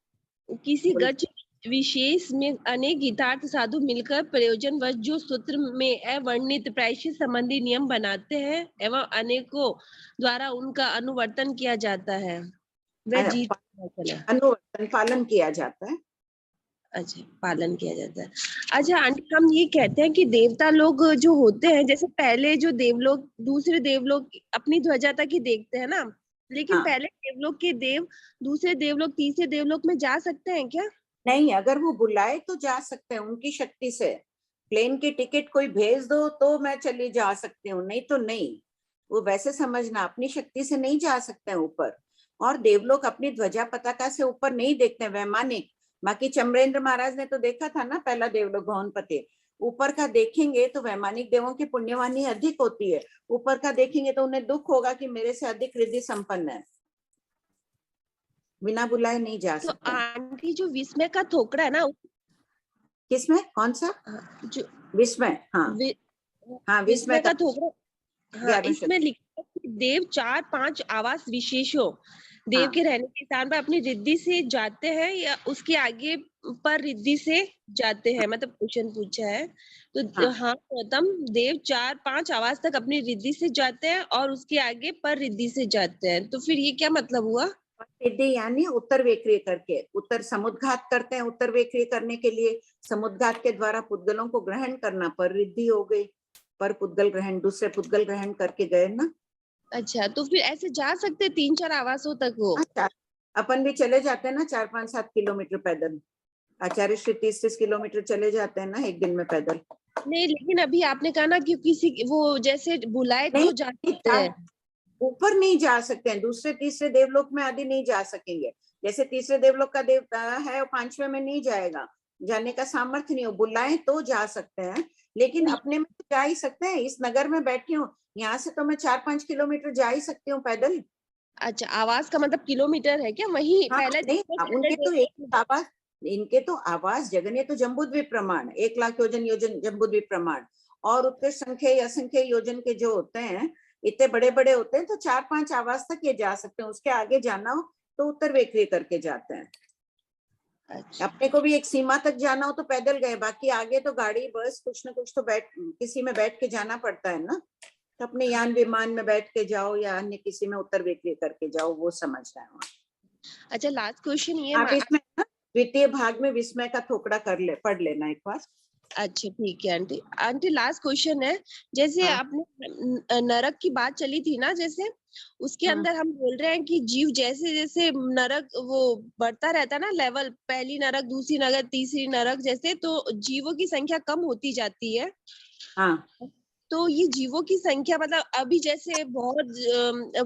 किसी गच विशेष में अनेक गीतार्थ साधु मिलकर प्रयोजनवश जो सूत्र में अवर्णित प्रायश्चित संबंधी नियम बनाते हैं एवं अनेकों द्वारा उनका अनुवर्तन किया जाता है, वह जीत अनुवर्तन पालन किया जाता है। अच्छा, पालन किया जाता है। अच्छा आंटी, हम ये कहते हैं कि देवता लोग जो होते हैं, जैसे पहले जो देवलोक दूसरे देवलोक अपनी ध्वजा तक ही देखते हैं ना, लेकिन पहले देवलोक के देव दूसरे देवलोक तीसरे देवलोक में जा सकते हैं क्या? नहीं, अगर वो बुलाए तो जा सकते हैं उनकी शक्ति से। प्लेन की टिकट कोई भेज दो तो मैं चली जा सकती हूँ, नहीं तो नहीं। वो वैसे समझना, अपनी शक्ति से नहीं जा सकते हैं ऊपर। और देवलोक अपनी ध्वजा पताका से ऊपर नहीं देखते वैमानिक। बाकी चमरेंद्र महाराज ने तो देखा था ना पहला देवलोक भवनपति, ऊपर का देखेंगे तो वैमानिक देवों की पुण्यवानी अधिक होती है, ऊपर का देखेंगे तो उन्हें दुख होगा कि मेरे से अधिक रिद्धि संपन्न है, बिना बुलाए नहीं जा सकते। तो आंटी जो विस्मय का थोकड़ा है ना, किसमें, कौन सा? जो विस्मय, हाँ विस्मय का थोकड़ा, हाँ, इसमें लिखा है कि देव 4-5 आवास विशेषों देव हाँ। के रहने के स्थान पर अपनी रिद्धि से जाते हैं या उसके आगे पर रिद्धि से जाते हैं, मतलब क्वेश्चन पूछा है। तो हाँ गौतम, देव 4-5 आवाज तक अपनी रिद्धि से जाते हैं और उसके आगे पर रिद्धि से जाते हैं। तो फिर ये क्या मतलब हुआ? रिद्धि यानी उत्तर वेक्रिय करके, उत्तर समुद्घात करते हैं। उत्तर वेक्रिय करने के लिए समुद्घात के द्वारा पुद्गलों को ग्रहण करना पर रिद्धि हो गई। पर पुद्गल ग्रहण, दूसरे पुद्गल ग्रहण करके गए ना। अच्छा, तो फिर ऐसे जा सकते 3-4 आवासों तक वो? अच्छा, अपन भी चले जाते हैं ना 4-5-7 किलोमीटर पैदल। आचार्य श्री 30-30 किलोमीटर चले जाते हैं ना एक दिन में पैदल। नहीं, लेकिन अभी आपने कहा ना कि किसी वो जैसे बुलाए तो जा सकते हैं। ऊपर नहीं जा सकते हैं, दूसरे तीसरे देवलोक में आदि नहीं जा सकेंगे। जैसे तीसरे देवलोक का देवता है और 5वें में नहीं जाएगा, जाने का सामर्थ्य नहीं हो। बुलाए तो जा सकते हैं, लेकिन अपने में तो जा ही सकते हैं। इस नगर में बैठी हूँ, यहाँ से तो मैं 4-5 किलोमीटर जा ही सकती हूँ पैदल। अच्छा, आवास का मतलब किलोमीटर है क्या? वही हाँ, पहले नहीं, उनके तो एक आवास, इनके तो आवास जगने तो जम्बुद्वीप प्रमाण 1 लाख योजन जम्बुद्वीप प्रमाण, और उत्कृष्ट संख्य असंख्य योजन के जो होते हैं, इतने बड़े बड़े होते हैं, तो 4-5 आवास तक ये जा सकते हैं। उसके आगे जाना हो तो उत्तर वेक्रिय करके जाते हैं। अच्छा। अपने को भी एक सीमा तक जाना हो तो पैदल गए, बाकी आगे तो गाड़ी बस कुछ ना कुछ तो किसी में बैठ के जाना पड़ता है ना। तो अपने यान विमान में बैठ के जाओ या अन्य किसी में उत्तर वेक्रिय करके जाओ, वो समझ रहे हो। अच्छा, लास्ट क्वेश्चन ये आप इसमें ना द्वितीय भाग में विस्मय का थोकड़ा पढ़ लेना एक बार। अच्छा ठीक है आंटी। आंटी लास्ट क्वेश्चन है, जैसे आपने नरक की बात चली थी ना, जैसे उसके अंदर हम बोल रहे हैं कि जीव जैसे जैसे नरक वो बढ़ता रहता है ना लेवल, पहली नरक, दूसरी नरक, तीसरी नरक, जैसे तो जीवों की संख्या कम होती जाती है। हाँ। तो ये जीवों की संख्या मतलब अभी जैसे बहुत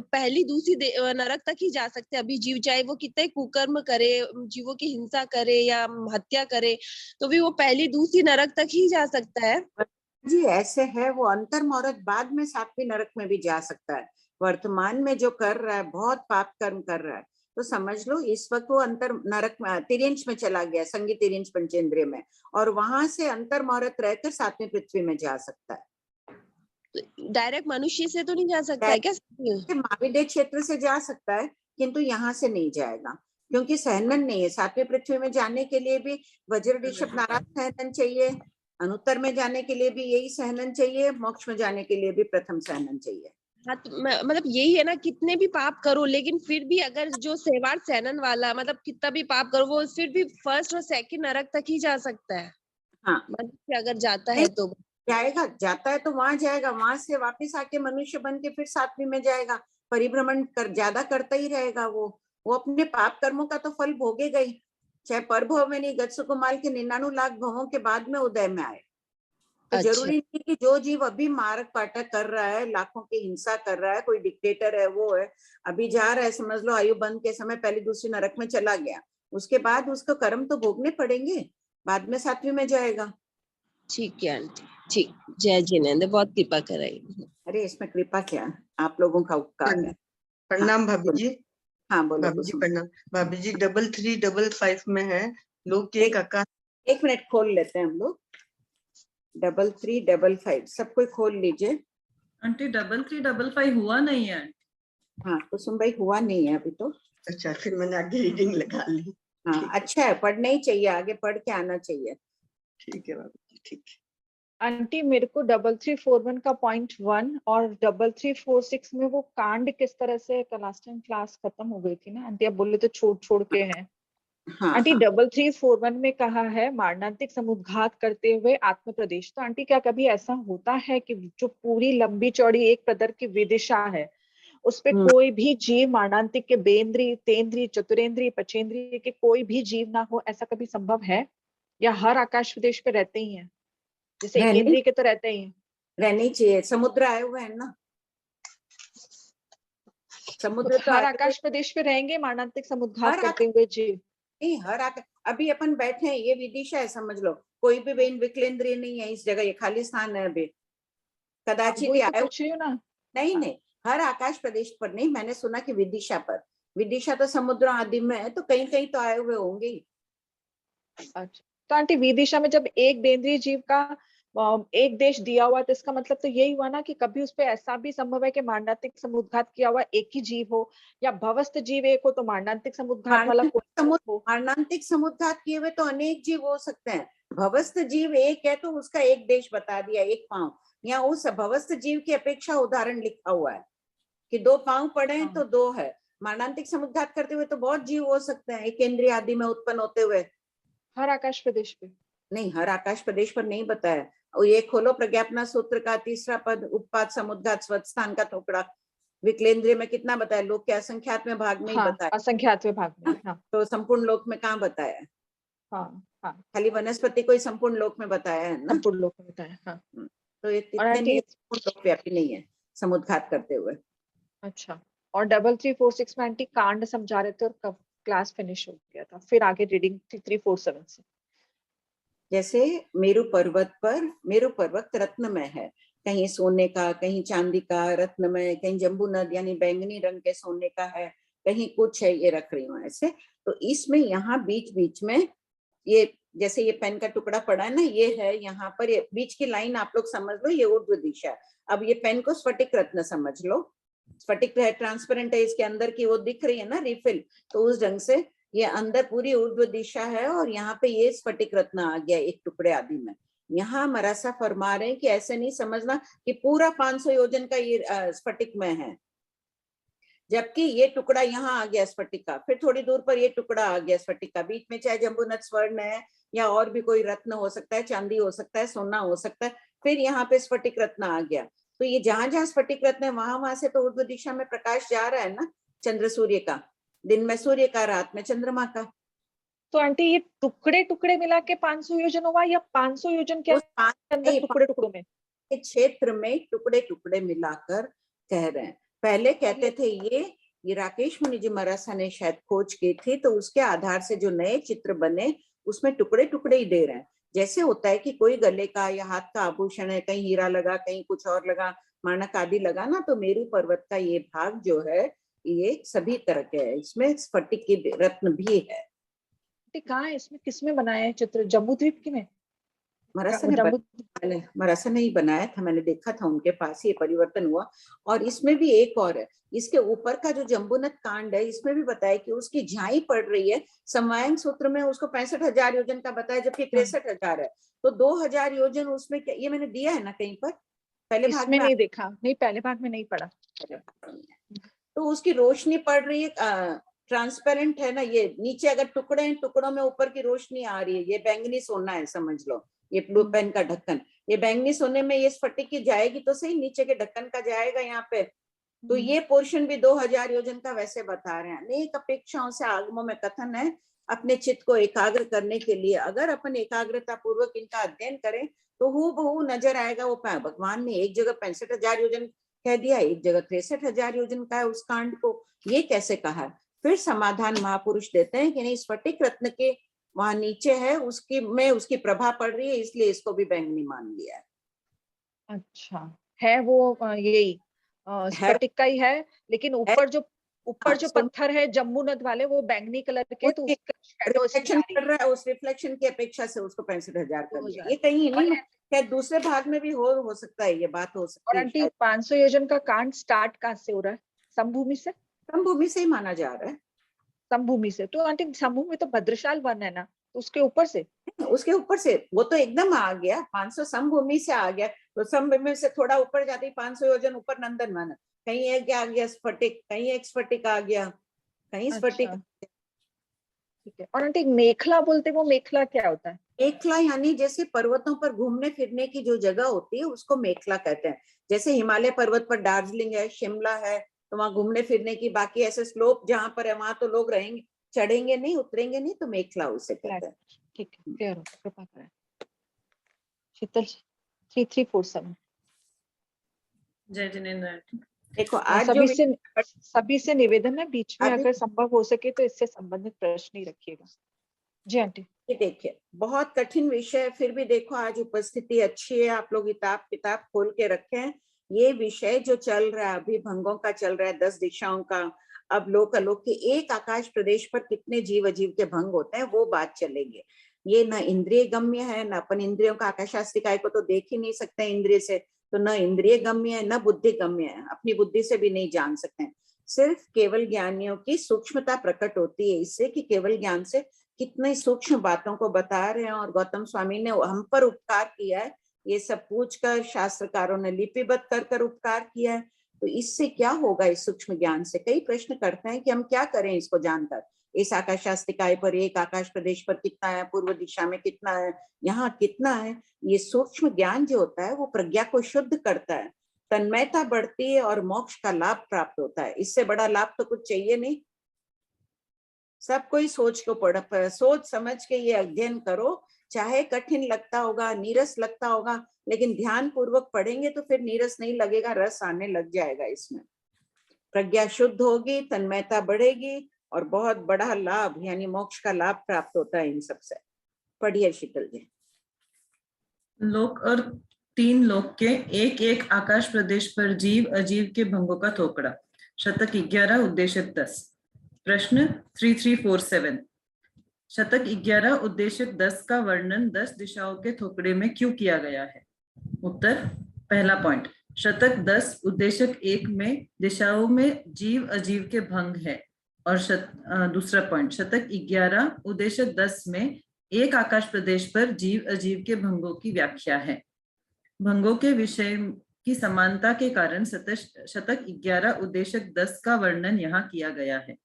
पहली दूसरी नरक तक ही जा सकते हैं अभी जीव, चाहे वो कितने कुकर्म करे, जीवों की हिंसा करे या हत्या करे, तो भी वो पहली दूसरी नरक तक ही जा सकता है। जी ऐसे है, वो अंतर्मौरत बाद में 7वीं नरक में भी जा सकता है। वर्तमान में जो कर रहा है बहुत पाप कर्म कर रहा है, तो समझ लो इस वक्त वो अंतर नरक में तिर्यंश में चला गया, संगी तिर्यंश पंचेंद्रिय में, और वहां से अंतर्मौरत रहकर 7वीं पृथ्वी में जा सकता है। डायरेक्ट मनुष्य से तो नहीं जा सकता है क्या? महाविद्य क्षेत्र से जा सकता है, किंतु यहाँ से नहीं जाएगा, क्योंकि सहनन नहीं है। 7वीं पृथ्वी में जाने के लिए भी वज्र ऋषभ नाराज सहनन चाहिए, अनुत्तर में जाने के लिए भी यही सहनन चाहिए, मोक्ष में जाने के लिए भी प्रथम सहनन चाहिए। हाँ, तो मतलब यही है ना, कितने भी पाप करो लेकिन फिर भी अगर जो सेवार सहनन वाला, मतलब कितना भी पाप करो वो फिर भी फर्स्ट और सेकंड नरक तक ही जा सकता है। हाँ, मनुष्य अगर जाता है तो जाएगा, जाता है तो वहां जाएगा, वहां से वापस आके मनुष्य बन के फिर 7वीं में जाएगा। परिभ्रमण ज्यादा करता ही रहेगा। वो अपने पाप कर्मों का तो फल भोगेगा ही, चाहे पर भव में नहीं, गत्सुकुमाल के 99 लाख भवों के बाद में उदय में आए। तो जरूरी नहीं कि जो जीव अभी मारक पाटक कर रहा है, लाखों की हिंसा कर रहा है, कोई डिक्टेटर है, वो है अभी जा रहा है, समझ लो आयु बंद के समय पहली दूसरी नरक में चला गया, उसके बाद उसको कर्म तो भोगने पड़ेंगे, बाद में 7वीं में जाएगा। ठीक है आंटी, ठीक। जय जिनेंद्र, बहुत कृपा कराई। अरे इसमें कृपा क्या, आप लोगों का उपकार है। प्रणाम भाभी जी। हाँ बोलो। भाभी जी प्रणाम। भाभी जी 3355 में है लोग के एक आकाश। 1 मिनट खोल लेते हैं हम लोग। 3355 सब कोई खोल लीजिए। आंटी 3355 हुआ नहीं है। हाँ कुसुम भाई हुआ नहीं है अभी तो। अच्छा, फिर मैंने आगे रीडिंग लगा ली। हाँ अच्छा है, पढ़ना ही चाहिए, आगे पढ़ के आना चाहिए। ठीक है भाभी जी, ठीक है। आंटी मेरे को 3341 का पॉइंट 1 और 3346 में वो कांड किस तरह से लास्ट टाइम क्लास खत्म हो गई थी ना आंटी, आप बोले तो छोड़ के हैं। हाँ, आंटी हाँ। 3341 में कहा है मारणांतिक समुद्घात करते हुए आत्म प्रदेश। तो आंटी क्या कभी ऐसा होता है कि जो पूरी लंबी चौड़ी एक प्रदर की विदिशा है उस पे कोई भी जीव मारणांतिक के बेंद्री, तेंद्री, चतुरेंद्री, पचेंद्री के कोई भी जीव ना हो, ऐसा कभी संभव है? या हर आकाश प्रदेश पे रहते ही हैं, जैसे एकेंद्री के तो रहते ही हैं? रहने चाहिए, समुद्र आए हुए हैं ना, समुद्र तो हर आकाश प्रदेश पे रहेंगे मारणांतिक समुद्घात करते हुए जीव? नहीं, हर आकाश, अभी अपन बैठे हैं, ये विदिशा है, समझ लो कोई भी बेन विकलेंद्रिय नहीं है इस जगह, ये खाली स्थान है अभी, कदाचित ही आए। पूछ रही हूँ ना। नहीं, हर आकाश प्रदेश पर नहीं, मैंने सुना कि विदिशा पर। विदिशा तो समुद्र आदि में है, तो कहीं कहीं तो आए हुए होंगे ही। अच्छा, तो आंटी विदिशा में जब एक बेंद्रीय जीव का एक देश दिया हुआ, तो इसका मतलब तो यही हुआ ना कि कभी उस पे ऐसा भी संभव है कि मारणांतिक समुद्घात किया हुआ एक ही जीव हो, या भवस्थ जीव एक हो तो मारणांतिक समुद्घात वाला कोई हो। मारणांतिक समुद्घात किए हुए तो अनेक जीव हो सकते हैं। भवस्थ जीव एक है तो उसका एक देश बता दिया, एक पांव। यहाँ उस भवस्थ जीव की अपेक्षा उदाहरण लिखा हुआ है कि 2 पांव पड़े हैं तो 2 है। मारणांतिक समुद्घात करते हुए तो बहुत जीव हो सकते हैं, एक इंद्रिय आदि में उत्पन्न होते हुए। हर आकाश प्रदेश पे नहीं, हर आकाश प्रदेश पर नहीं बताया। और ये खोलो प्रज्ञापना सूत्र का 3रा पद, उपपाद समुद्घात स्वस्थान का टुकड़ा। विकलेंद्रिय में कितना बताया? लोक के असंख्यात में भाग में ही बताया। असंख्यात में भाग में, हाँ। तो संपूर्ण लोक में कहाँ बताया? हाँ, हाँ। खाली वनस्पति को ही संपूर्ण लोक में बताया है ना? संपूर्ण लोक में बताया, हाँ। तो इतने नहीं, संपूर्ण लोक व्यापी नहीं है समुद्घात करते हुए। अच्छा, और 3346 में आंटी कांड समझा रहे थे और कब क्लास फिनिश हो गया था, फिर आगे रीडिंग 3347 से। जैसे मेरु पर्वत पर, मेरु पर्वत रत्नमय है, कहीं सोने का, कहीं चांदी का रत्नमय, कहीं जम्बू नद यानी बैंगनी रंग के सोने का है, कहीं कुछ है, ये रख रही हूँ ऐसे। तो इसमें यहाँ बीच बीच में ये जैसे ये पेन का टुकड़ा पड़ा है ना, ये है यहाँ पर, ये बीच की लाइन आप लोग समझ लो, ये ऊर्ध्व दिशा। अब ये पेन को स्फटिक रत्न समझ लो, स्फटिक है, ट्रांसपेरेंट है, इसके अंदर की वो दिख रही है ना रिफिल, तो उस ढंग से ये अंदर पूरी ऊर्ध्व दिशा है और यहाँ पे ये स्फटिक रत्न आ गया एक टुकड़े आदि में। यहाँ मरासा फरमा रहे हैं कि ऐसे नहीं समझना कि पूरा 500 योजन का ये स्फटिक में है, जबकि ये टुकड़ा यहाँ आ गया स्फटिक का, फिर थोड़ी दूर पर ये टुकड़ा आ गया स्फटिक का, बीच में चाहे जम्बूनद स्वर्ण है या और भी कोई रत्न हो सकता है, चांदी हो सकता है, सोना हो सकता है, फिर यहाँ पे स्फटिक रत्न आ गया। तो ये जहां जहां स्फटिक रत्न है वहां से तो ऊर्ध्व दिशा में प्रकाश जा रहा है ना, चंद्र सूर्य का, दिन में सूर्य का, रात में चंद्रमा का। तो आंटी ये टुकड़े टुकड़े मिला के 500 योजन हुआ या 500 योजन के अंदर टुकड़े टुकड़ों में? क्षेत्र में टुकड़े टुकड़े मिलाकर कह रहे हैं। पहले कहते थे ये राकेश मुनि जी मरासा ने शायद खोज की थी, तो उसके आधार से जो नए चित्र बने उसमें टुकड़े टुकड़े ही दे रहे हैं। जैसे होता है कि कोई गले का या हाथ का आभूषण है, कहीं हीरा लगा, कहीं कुछ और लगा, मानक आदि लगा ना, तो मेरु पर्वत का ये भाग जो है ये सभी तरह के है, इसमें स्फटिक की रत्न भी है। कहाँ है इसमें, किसमें बनाया है चित्र? जम्बू द्वीप की में? मरासा ने ही बनाया था, मैंने देखा था उनके पास ये परिवर्तन हुआ। और इसमें भी एक और है, इसके ऊपर का जो जम्बूनद कांड है, इसमें भी बताया कि उसकी झाई पड़ रही है। समवायन सूत्र में उसको 65,000 योजन का बताया, जबकि 63,000 है, तो 2,000 योजन उसमें। ये मैंने दिया है ना कहीं पर, पहले भाग में नहीं देखा, नहीं पहले भाग में नहीं पढ़ा। तो उसकी रोशनी पड़ रही है, ट्रांसपेरेंट है ना, ये नीचे अगर टुकड़े हैं, टुकड़ों में ऊपर की रोशनी आ रही है, ये बैंगनी सोना है समझ लो, ये ब्लू पेन का ढक्कन, ये बैंगनी सोने में ये स्फटिक की जाएगी तो सही, नीचे के ढक्कन का जाएगा यहाँ पे। तो ये पोर्शन भी 2,000 योजन का वैसे बता रहे हैं। अनेक अपेक्षाओं से आगमों में कथन है, अपने चित्त को एकाग्र करने के लिए अगर अपन एकाग्रता पूर्वक इनका अध्ययन करें तो हूबहू नजर आएगा वो पाए। भगवान ने एक जगह 65,000 योजन कह दिया, एक जगह 63,000 योजन का है उस कांड को, ये कैसे कहा? फिर समाधान महापुरुष देते हैं कि नहीं, स्फटिक रत्न के वहां नीचे है, उसकी में उसकी प्रभा पड़ रही है, इसलिए इसको भी बैंगनी मान लिया है। अच्छा, है वो यही स्फटिक का ही है, लेकिन ऊपर जो पत्थर है जम्बू नद वाले वो बैंगनी कलर के, तो उसका शैडो रिफ्लेक्शन कर रहा है, उस रिफ्लेक्शन की अपेक्षा से उसको 65,000 कर दिया। ये कहीं नहीं, क्या दूसरे भाग में भी हो सकता है, ये बात हो सकती है। और आंटी 500 योजन का कांड स्टार्ट कहाँ से हो रहा है? समभूमि से? समभूमि से ही माना जा रहा है। समभूमि से तो आंटी समभूमि तो भद्रशाल वन है ना, तो उसके ऊपर से वो तो एकदम आ गया, 500 समभूमि से आ गया, तो समभूमि से थोड़ा ऊपर जाते ही 500 योजन ऊपर नंदन वन, कहीं एक आ गया स्फटिक, कहीं एक स्फटिक आ गया, कहीं स्फटिक। ठीक है। और आंटी मेखला बोलते, वो मेखला क्या होता है? मेखला यानी जैसे पर्वतों पर घूमने फिरने की जो जगह होती है उसको मेखला कहते हैं। जैसे हिमालय पर्वत पर दार्जिलिंग है, शिमला है, तो वहां घूमने फिरने की, बाकी ऐसे स्लोप जहां पर है वहां तो लोग रहेंगे, चढ़ेंगे नहीं, उतरेंगे नहीं, तो मेखला उसे कहते हैं। ठीक है, क्लियर हो, कृपा करें। शीतल 3347। जय जिनेंद्र। देखो आज सभी से निवेदन है, बीच में अगर संभव हो सके तो इससे संबंधित प्रश्न ही रखिएगा। जी आंटी। देखिए बहुत कठिन विषय, फिर भी देखो आज उपस्थिति अच्छी है, आप लोग किताब खोल के रखें। ये विषय जो चल रहा है अभी, भंगों का चल रहा है, 10 दिशाओं का, अब लोक अलोक के एक आकाश प्रदेश पर कितने जीव अजीव के भंग होते हैं वो बात चलेगी। ये न इंद्रिय गम्य है, न अपन इंद्रियों का आकाशास्तिकाय को तो देख ही नहीं सकते इंद्रिय से, तो न इंद्रिय गम्य है न बुद्धि गम्य है, अपनी बुद्धि से भी नहीं जान सकते हैं। सिर्फ केवल ज्ञानियों की सूक्ष्मता प्रकट होती है इससे कि केवल ज्ञान से कितने सूक्ष्म बातों को बता रहे हैं। और गौतम स्वामी ने हम पर उपकार किया है, ये सब पूछकर शास्त्रकारों ने लिपिबद्ध कर उपकार किया है। तो इससे क्या होगा इस सूक्ष्म ज्ञान से? कई प्रश्न करते हैं कि हम क्या करें इसको जानकर। इस आकाशास्तिकाय पर, एक आकाश प्रदेश पर कितना है, पूर्व दिशा में कितना है, यहाँ कितना है। ये सूक्ष्म ज्ञान जो होता है वो प्रज्ञा को शुद्ध करता है, तन्मयता बढ़ती है और मोक्ष का लाभ प्राप्त होता है। इससे बड़ा लाभ तो कुछ चाहिए नहीं। सब कोई सोच समझ के ये अध्ययन करो, चाहे कठिन लगता होगा, नीरस लगता होगा, लेकिन ध्यान पूर्वक पढ़ेंगे तो फिर नीरस नहीं लगेगा, रस आने लग जाएगा इसमें। प्रज्ञा शुद्ध होगी, तन्मयता बढ़ेगी और बहुत बड़ा लाभ यानी मोक्ष का लाभ प्राप्त होता है इन सबसे। पढ़िए शीतल जी। लोक और 3 लोक के एक एक आकाश प्रदेश पर जीव अजीव के भंगों का थोकड़ा। शतक 11 उद्देश्य 10। प्रश्न 3347। शतक 11 उद्देश्य 10 का वर्णन 10 दिशाओं के थोकड़े में क्यों किया गया है? उत्तर, पहला पॉइंट, शतक 10 उद्देश्य 1 में दिशाओं में जीव अजीव के भंग है। और दूसरा पॉइंट, शतक 11 उद्देश्य 10 में एक आकाश प्रदेश पर जीव अजीव के भंगों की व्याख्या है। भंगों के विषय की समानता के कारण शतक 11 उद्देश्य 10 का वर्णन यहाँ किया गया है।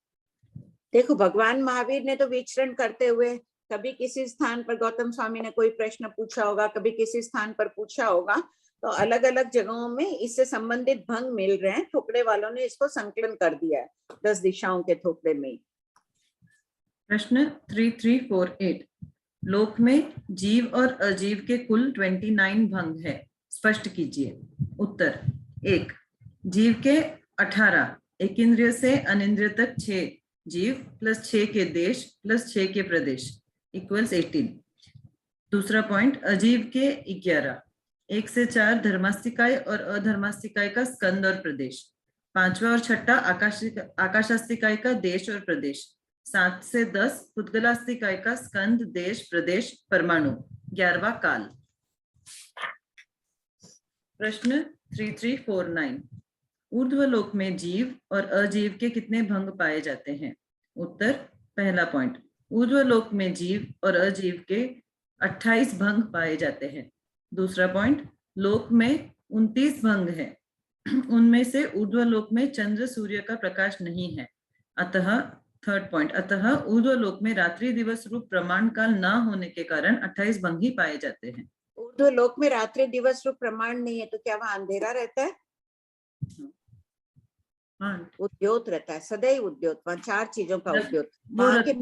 देखो, भगवान महावीर ने तो विचरण करते हुए कभी किसी स्थान पर गौतम स्वामी ने कोई प्रश्न पूछा होगा, कभी किसी स्थान पर पूछा होगा, तो अलग अलग जगहों में इससे संबंधित भंग मिल रहे हैं। थोकड़े वालों ने इसको संकलन कर दिया है 10 दिशाओं के थोकड़े में। प्रश्न 3348। लोक में जीव और अजीव के कुल 29 भंग है, स्पष्ट कीजिए। उत्तर, 1, जीव के 18, एक इंद्रिय से अनिंद्रिय तक 6 जीव प्लस 6 के देश प्लस 6 के प्रदेश इक्वल्स 18। दूसरा पॉइंट, अजीव के 11, 1 से 4 धर्मास्तिकाय और अधर्मास्तिकाय का स्कंद और प्रदेश। 5वां और 6ठा आकाशास्तिकाय का देश और प्रदेश। 7 से 10 पुद्गलास्तिकाय का स्कंद, देश, प्रदेश, परमाणु। 11वां काल। प्रश्न 3349। ऊर्ध्वलोक में जीव और अजीव के कितने भंग पाए जाते हैं? उत्तर, पहला पॉइंट, ऊर्ध्वलोक में जीव और अजीव के 28 भंग पाए जाते हैं। दूसरा पॉइंट, लोक में 29 भंग है, उनमें से ऊर्ध्वलोक में चंद्र सूर्य का प्रकाश नहीं है। अतः थर्ड पॉइंट, अतः ऊर्ध्वलोक में रात्रि दिवस रूप प्रमाण काल न होने के कारण 28 भंग ही पाए जाते हैं। ऊर्ध्वलोक में रात्रि दिवस रूप प्रमाण नहीं है तो क्या वहां अंधेरा रहता है? उद्योत रहता है, सदैव उद्योत, वहां 4 चीजों का उद्योत। वहां के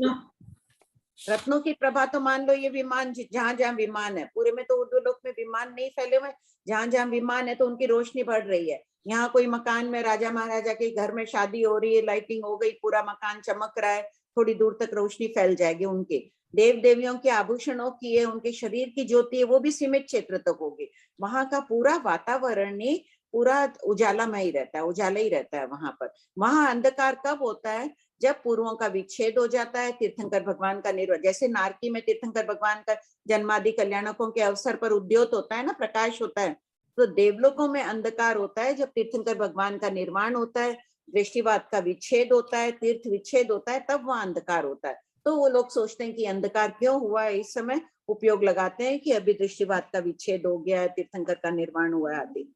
रत्नों की प्रभा तो मान लो ये विमान, जहां जहां विमान है, पूरे में तो ऊर्ध्वलोक में विमान नहीं फैले हुए, जहां जहां विमान है तो उनकी रोशनी बढ़ रही है। यहाँ कोई मकान में राजा महाराजा के घर में शादी हो रही है, लाइटिंग हो गई, पूरा मकान चमक रहा है, थोड़ी दूर तक रोशनी फैल जाएगी। उनके देव देवियों के आभूषणों की है, उनके शरीर की ज्योति है, वो भी सीमित क्षेत्र तक होगी। वहां का पूरा वातावरण ही पूरा उजालामय रहता है, उजाला ही रहता है वहां पर। वहां अंधकार कब होता है? जब पूर्वों का विच्छेद हो जाता है, तीर्थंकर भगवान का निर्वाण, जैसे नारकी में तीर्थंकर भगवान का जन्मादि कल्याणकों के अवसर पर उद्योत होता है ना, प्रकाश होता है, तो देवलोकों में अंधकार होता है जब तीर्थंकर भगवान का निर्माण होता है, दृष्टिवाद का विच्छेद होता है, तीर्थ विच्छेद होता है, तब वहां अंधकार होता है। तो वो लोग सोचते हैं कि अंधकार क्यों हुआ है, इस समय उपयोग लगाते हैं कि अभी दृष्टिवाद का विच्छेद हो गया है, तीर्थंकर का निर्माण हुआ है आदि।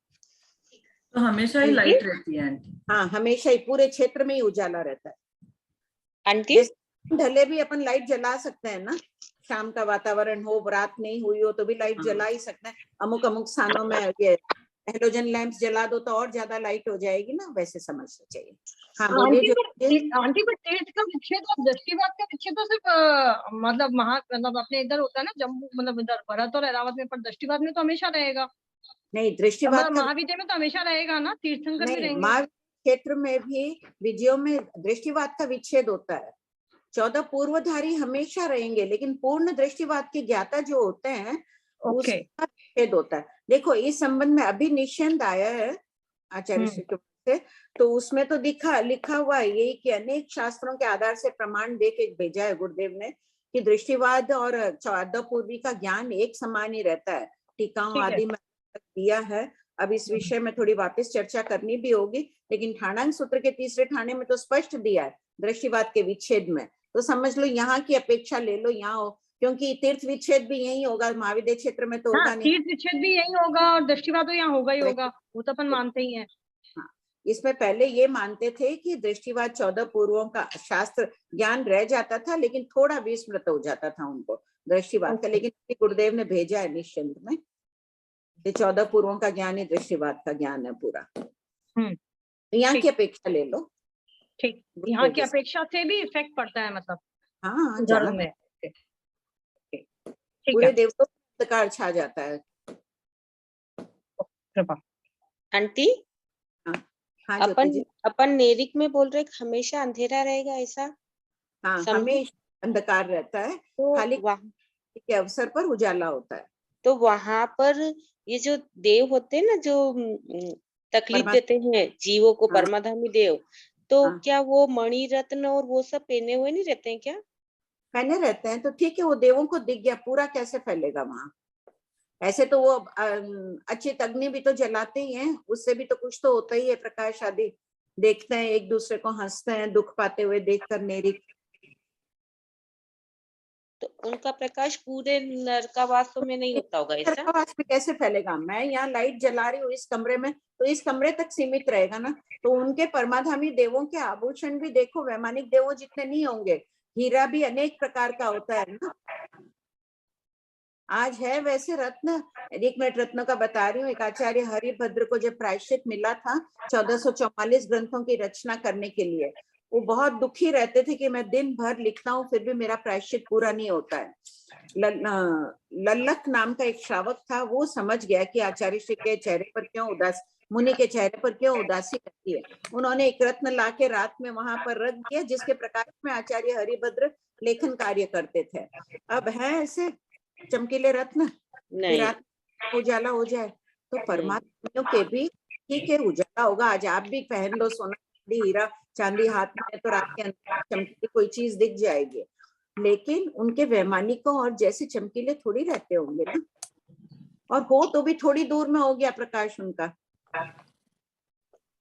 तो हमेशा ही लाइट रहती है आंटी? हाँ, हमेशा ही पूरे क्षेत्र में ही उजाला रहता है आंटी। ढले भी अपन लाइट जला सकते हैं ना, शाम का वातावरण हो, रात नहीं हुई हो तो भी लाइट जला ही सकते हैं। अमुक स्थानों में ये हेलोजन लैंप्स जला दो तो और ज्यादा लाइट हो जाएगी ना, वैसे समझना चाहिए। हाँ, आंटी पर तेज का विच्छेद और दृष्टिवाद का विच्छेद तो सिर्फ मतलब अपने इधर होता है ना, जम्मू, मतलब इधर भरत और ऐरावत में, पर दृष्टिवाद में तो हमेशा रहेगा। नहीं, दृष्टिवाद महाविद्या में तो हमेशा रहेगा ना, तीर्थंकर भी रहेंगे। महाविद्या क्षेत्र में भी विजयों में दृष्टिवाद का विच्छेद होता है। 14 पूर्वधारी हमेशा रहेंगे, लेकिन पूर्ण दृष्टिवाद के ज्ञाता जो होते हैं उसका विच्छेद होता है। देखो, इस संबंध में अभी निश्चंद आया है आचार्य श्री से, तो उसमें तो लिखा हुआ है यही कि अनेक शास्त्रों के आधार से प्रमाण दे के भेजा है गुरुदेव ने कि दृष्टिवाद और चौदह पूर्वी का ज्ञान एक समान ही रहता है, टीकाओं आदि में दिया है। अब इस विषय में थोड़ी वापस चर्चा करनी भी होगी, लेकिन ठाणांक सूत्र के तीसरे ठाणे में तो स्पष्ट दिया है दृष्टिवाद के विच्छेद में। तो समझ लो यहाँ की अपेक्षा ले लो, यहाँ क्योंकि तीर्थ विच्छेद भी यही होगा, महाविद्य क्षेत्र में तो होगा नहीं। तीर्थ विच्छेद भी यही होगा और दृष्टिवाद तो यहाँ होगा ही होगा, वो तो अपन मानते ही हैं। हाँ, इसमें पहले ये मानते थे कि दृष्टिवाद 14 पूर्वों का शास्त्र ज्ञान रह जाता था, लेकिन थोड़ा विस्मृत हो जाता था उनको दृष्टिवाद का। लेकिन गुरुदेव ने भेजा है निश्चिंत में, ये 14 पूर्वों का ज्ञान ही दृष्टिवाद का ज्ञान है पूरा। यहाँ की अपेक्षा ले लो। ठीक, यहाँ की अपेक्षा से भी इफेक्ट पड़ता है, मतलब हाँ जरूर में पूरे देवों अंधकार छा जाता है। आंटी, हाँ अपन नेरिक में बोल रहे हमेशा अंधेरा रहेगा ऐसा? हाँ, हमेशा अंधकार रहता है, तो खाली के अवसर पर उजाला होता है। तो वहां पर ये जो देव होते हैं ना, जो तकलीफ देते हैं जीवों को, परमाधामी देव, तो क्या वो मणि रत्न और वो सब पहने हुए नहीं रहते हैं क्या? पहने रहते हैं तो ठीक है, वो देवों को दिख गया, पूरा कैसे फैलेगा वहां? ऐसे तो वो अचित अग्नि भी तो जलाते ही हैं, उससे भी तो कुछ तो होता ही है, प्रकाश आदि देखते हैं, एक दूसरे को हंसते हैं दुख पाते हुए देखकर नेरिक। तो उनका प्रकाश पूरे नरकावास में नहीं होता होगा ऐसा? नरकावास में कैसे फैलेगा? मैं यहाँ लाइट जला रही हूँ इस कमरे में, तो इस कमरे तक सीमित रहेगा ना। तो उनके परमाधामी देवों के आभूषण भी देखो वैमानिक देवों जितने नहीं होंगे, हीरा भी अनेक प्रकार का होता है ना। आज है वैसे रत्न, एक मिनट रत्नों का बता रही हूँ। एक आचार्य हरिभद्र को जब प्रायश्चित मिला था 1444 ग्रंथों की रचना करने के लिए, वो बहुत दुखी रहते थे कि मैं दिन भर लिखता हूँ फिर भी मेरा प्रायश्चित पूरा नहीं होता है। लल्लक नाम का एक श्रावक था, वो समझ गया कि आचार्य श्री के चेहरे पर क्यों उदास, मुनि के चेहरे पर क्यों उदासी रहती है। उन्होंने एक रत्न लाके रात में वहां पर रख दिया, जिसके प्रकाश में आचार्य हरिभद्र लेखन कार्य करते थे। अब है ऐसे चमकीले रत्न कि रात उजाला हो जाए, तो परमात्मा के भी ठीक है उजाला होगा। आज आप भी पहन लो सोना चांदी हीरा चांदी हाथ में, तो रात के अंदर चमकीली कोई चीज दिख जाएगी, लेकिन उनके वैमानिकों और जैसे चमकीले थोड़ी रहते होंगे ना, और हो तो भी थोड़ी दूर में हो गया प्रकाश उनका।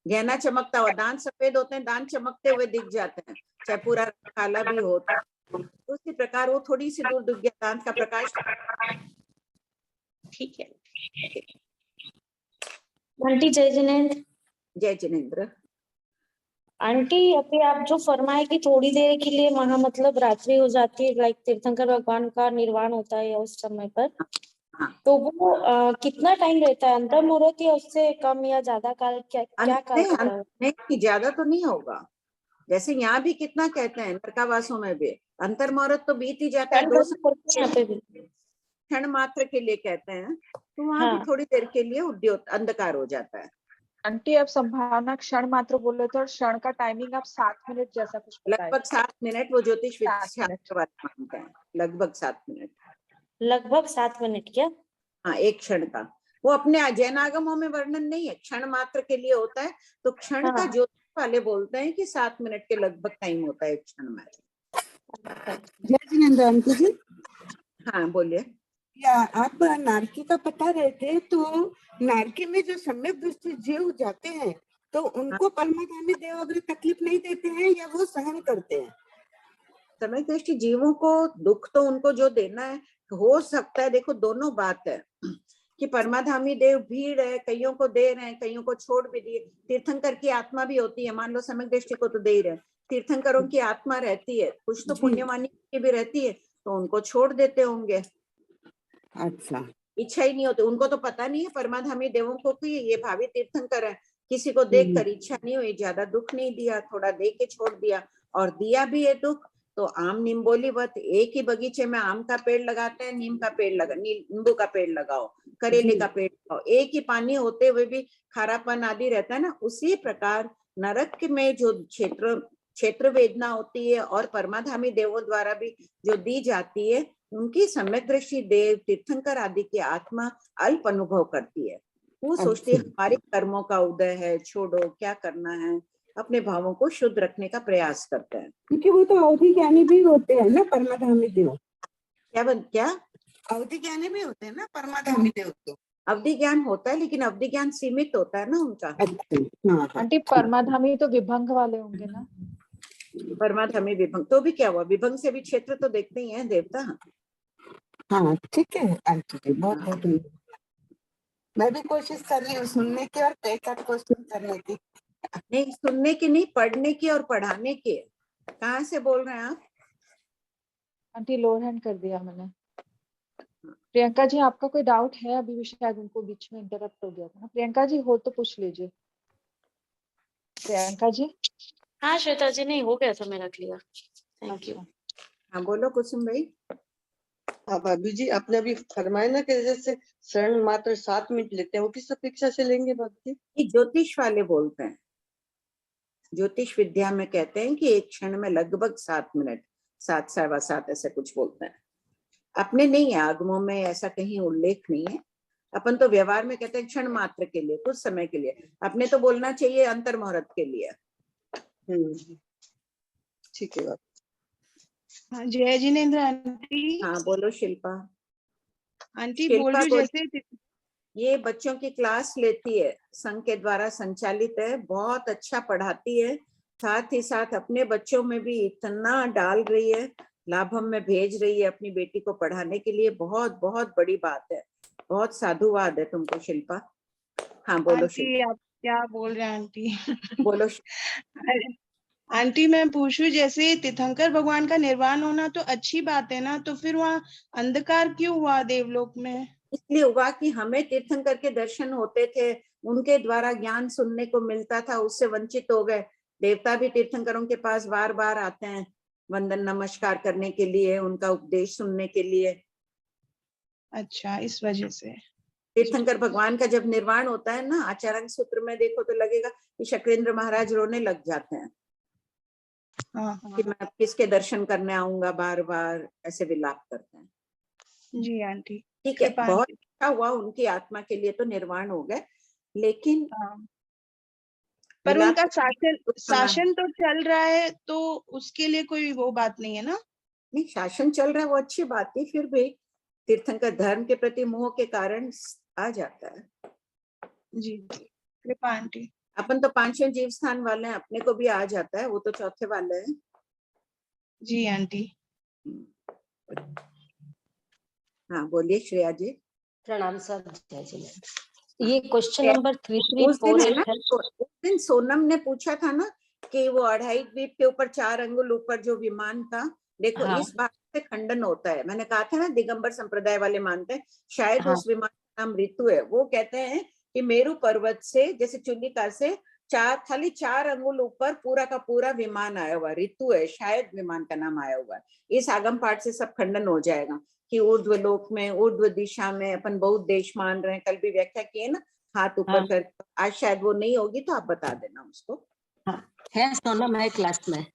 गहना चमकता हुआ, दांत सफेद होते हैं, दांत चमकते हुए दिख जाते हैं, चाहे पूरा काला भी हो। तो उसी प्रकार वो थोड़ी सी दूर दिख गया दांत का प्रकाश। ठीक है आंटी। जय जिनेंद्र। जय जिनेंद्र। आंटी, अभी आप जो फरमाए कि थोड़ी देर के लिए वहां मतलब रात्रि हो जाती है, लाइक तीर्थंकर भगवान का निर्वाण होता है उस समय पर, तो वो कितना टाइम रहता है? अंतर मुहूर्त या उससे कम या ज्यादा काल? क्या काल होता है? नहीं, ज्यादा तो नहीं होगा। जैसे यहाँ भी कितना कहते हैं नरकावासों में भी अंतर मुहूर्त तो बीत ही जाता है, 2 क्षण मात्र के लिए कहते हैं, तो वहां भी थोड़ी देर के लिए उद्योग अंधकार हो जाता है। आंटी आप संभावना क्षण मात्र बोले तो क्षण का टाइमिंग आप 7 मिनट जैसा कुछ लगभग 7 मिनट, वो ज्योतिष शास्त्र मानते हैं लगभग 7 मिनट। लगभग 7 मिनट क्या? हाँ, एक क्षण का। वो अपने जैनागमों में वर्णन नहीं है, क्षण मात्र के लिए होता है। तो क्षण का ज्योतिष वाले बोलते हैं कि 7 मिनट के लगभग टाइम होता है एक क्षण में। जय जिनेंद्र आंटी जी। हाँ बोलिए। या आप नारकी का बता रहे थे, तो नारकी में जो सम्यक दृष्टि जीव जाते हैं तो उनको परमाधामी देव अगर तकलीफ नहीं देते हैं या वो सहन करते हैं? सम्यक दृष्टि जीवों को दुख तो उनको जो देना है हो सकता है। देखो दोनों बात है कि परमाधामी देव भीड़ है, कईयों को दे रहे हैं, कईयों को छोड़ भी दिए। तीर्थंकर की आत्मा भी होती है, मान लो सम्यक दृष्टि को तो दे ही रहे, तीर्थंकरों की आत्मा रहती है, कुछ तो पुण्यवानी की भी रहती है, तो उनको छोड़ देते होंगे। अच्छा, इच्छा ही नहीं होती उनको, तो पता नहीं है परमाधामी देवों को कि ये भावी तीर्थंकर है। किसी को देखकर इच्छा नहीं हुई, ज्यादा दुख नहीं दिया, थोड़ा दे के छोड़ दिया, और दिया भी है दुख। तो आम निम्बोलीवत एक ही बगीचे में आम का पेड़ लगाते हैं, नीम का पेड़ लगा, नींबू का पेड़ लगाओ, करेले का पेड़ लगाओ, एक ही पानी होते हुए भी खारापन आदि रहता है ना। उसी प्रकार नरक में जो क्षेत्र वेदना होती है और परमाधामी देवों द्वारा भी जो दी जाती है, उनकी सम्यक दृष्टि देव तीर्थंकर आदि की आत्मा अल्प अनुभव करती है। वो सोचती है हमारे कर्मों का उदय है, छोड़ो क्या करना है, अपने भावों को शुद्ध रखने का प्रयास करते हैं। क्योंकि वो तो अवधि ज्ञानी भी होते हैं ना परमाधामी देव। क्या अवधि ज्ञानी भी होते हैं ना परमाधामी देव तो। अवधि ज्ञान होता है, लेकिन अवधि ज्ञान सीमित होता है ना उनका। आंटी परमाधामी तो विभंग वाले होंगे ना। परमाधामी विभंग तो भी क्या हुआ, विभंग से भी क्षेत्र तो देखते ही हैं देवता। हाँ ठीक है आंटी जी, बहुत बहुत मैं भी कोशिश कर रही हूँ सुनने की और टेक अप क्वेश्चन करने की। नहीं, सुनने की नहीं, पढ़ने की और पढ़ाने की। कहाँ से बोल रहे हैं आप? आंटी लोअर हैंड कर दिया मैंने। प्रियंका जी आपका कोई डाउट है? अभी भी शायद उनको बीच में इंटरप्ट हो गया था ना। प्रियंका जी हो तो पूछ लीजिए। प्रियंका जी। हाँ श्वेता जी, नहीं हो गया था मेरा क्लियर, थैंक यू। हाँ बोलो कुसुम भाई। हाँ भाभी जी, आपने अभी फरमाया ना कि जैसे शरण मात्र 7 मिनट लेते हैं, वो किस अपेक्षा से लेंगे भाभी जी? ये ज्योतिष वाले बोलते हैं, ज्योतिष विद्या में कहते हैं कि एक क्षण में लगभग 7 मिनट, 7 सवा 7 ऐसे कुछ बोलते हैं। अपने नहीं है, आगमों में ऐसा कहीं उल्लेख नहीं है। अपन तो व्यवहार में कहते हैं क्षण मात्र के लिए, कुछ समय के लिए। अपने तो बोलना चाहिए अंतर मुहूर्त के लिए। ठीक है। हाँ जय जिनेन्द्र आंटी। हाँ बोलो शिल्पा। आंटी बोल रही जैसे ये बच्चों की क्लास लेती है, संघ के द्वारा संचालित है, बहुत अच्छा पढ़ाती है। साथ ही साथ अपने बच्चों में भी इतना डाल रही है, लाभम में भेज रही है अपनी बेटी को पढ़ाने के लिए। बहुत बहुत बड़ी बात है, बहुत साधुवाद है तुमको शिल्पा। हाँ बोलो आंटी, आप क्या बोल रहे हैं आंटी? बोलो आंटी मैं पूछूं, जैसे तीर्थंकर भगवान का निर्वाण होना तो अच्छी बात है ना, तो फिर वहाँ अंधकार क्यों हुआ देवलोक में? इसलिए हुआ कि हमें तीर्थंकर के दर्शन होते थे, उनके द्वारा ज्ञान सुनने को मिलता था, उससे वंचित हो गए। देवता भी तीर्थंकरों के पास बार बार आते हैं वंदन नमस्कार करने के लिए, उनका उपदेश सुनने के लिए। अच्छा, इस वजह से तीर्थंकर भगवान का जब निर्वाण होता है ना, आचार्य सूत्र में देखो तो लगेगा कि शक्रेंद्र महाराज रोने लग जाते हैं कि मैं किसके दर्शन करने आऊंगा, बार बार ऐसे विलाप करते हैं। जी आंटी ठीक है, बहुत अच्छा हुआ उनकी आत्मा के लिए तो निर्वाण हो गए, लेकिन पर उनका शासन तो चल रहा है, तो उसके लिए कोई वो बात नहीं है ना? नहीं, शासन चल रहा है वो अच्छी बात है, फिर भी तीर्थंकर धर्म के प्रति मोह के कारण आ जाता है। जी कृपा आंटी। अपन तो 5वें जीव स्थान वाले हैं, अपने को भी आ जाता है, वो तो चौथे वाले हैं। जी आंटी। हाँ बोलिए श्रेया जी। प्रणाम सर, जय जिनेन्द्र। ये क्वेश्चन नंबर 3348 है। उस दिन सोनम ने पूछा था ना कि वो 2.5 द्वीप के ऊपर 4 अंगुल ऊपर जो विमान था, देखो हाँ। इस बात से खंडन होता है। मैंने कहा था ना दिगंबर संप्रदाय वाले मानते हैं शायद हाँ। उस विमान का नाम ऋतु है। वो कहते हैं कि मेरू पर्वत से जैसे चुल्लिका से खाली 4 अंगुल ऊपर पूरा का पूरा विमान आया हुआ, ऋतु है, शायद विमान का नाम आया हुआ। इस आगम पाठ से सब खंडन हो जाएगा कि ऊर्ध्व लोक में, ऊर्ध्व दिशा में अपन बहुत देश मान रहे हैं। कल भी व्याख्या किए ना, हाथ ऊपर हाँ। कर। आज शायद वो नहीं होगी तो आप बता देना उसको। हाँ है सोनम है क्लास में।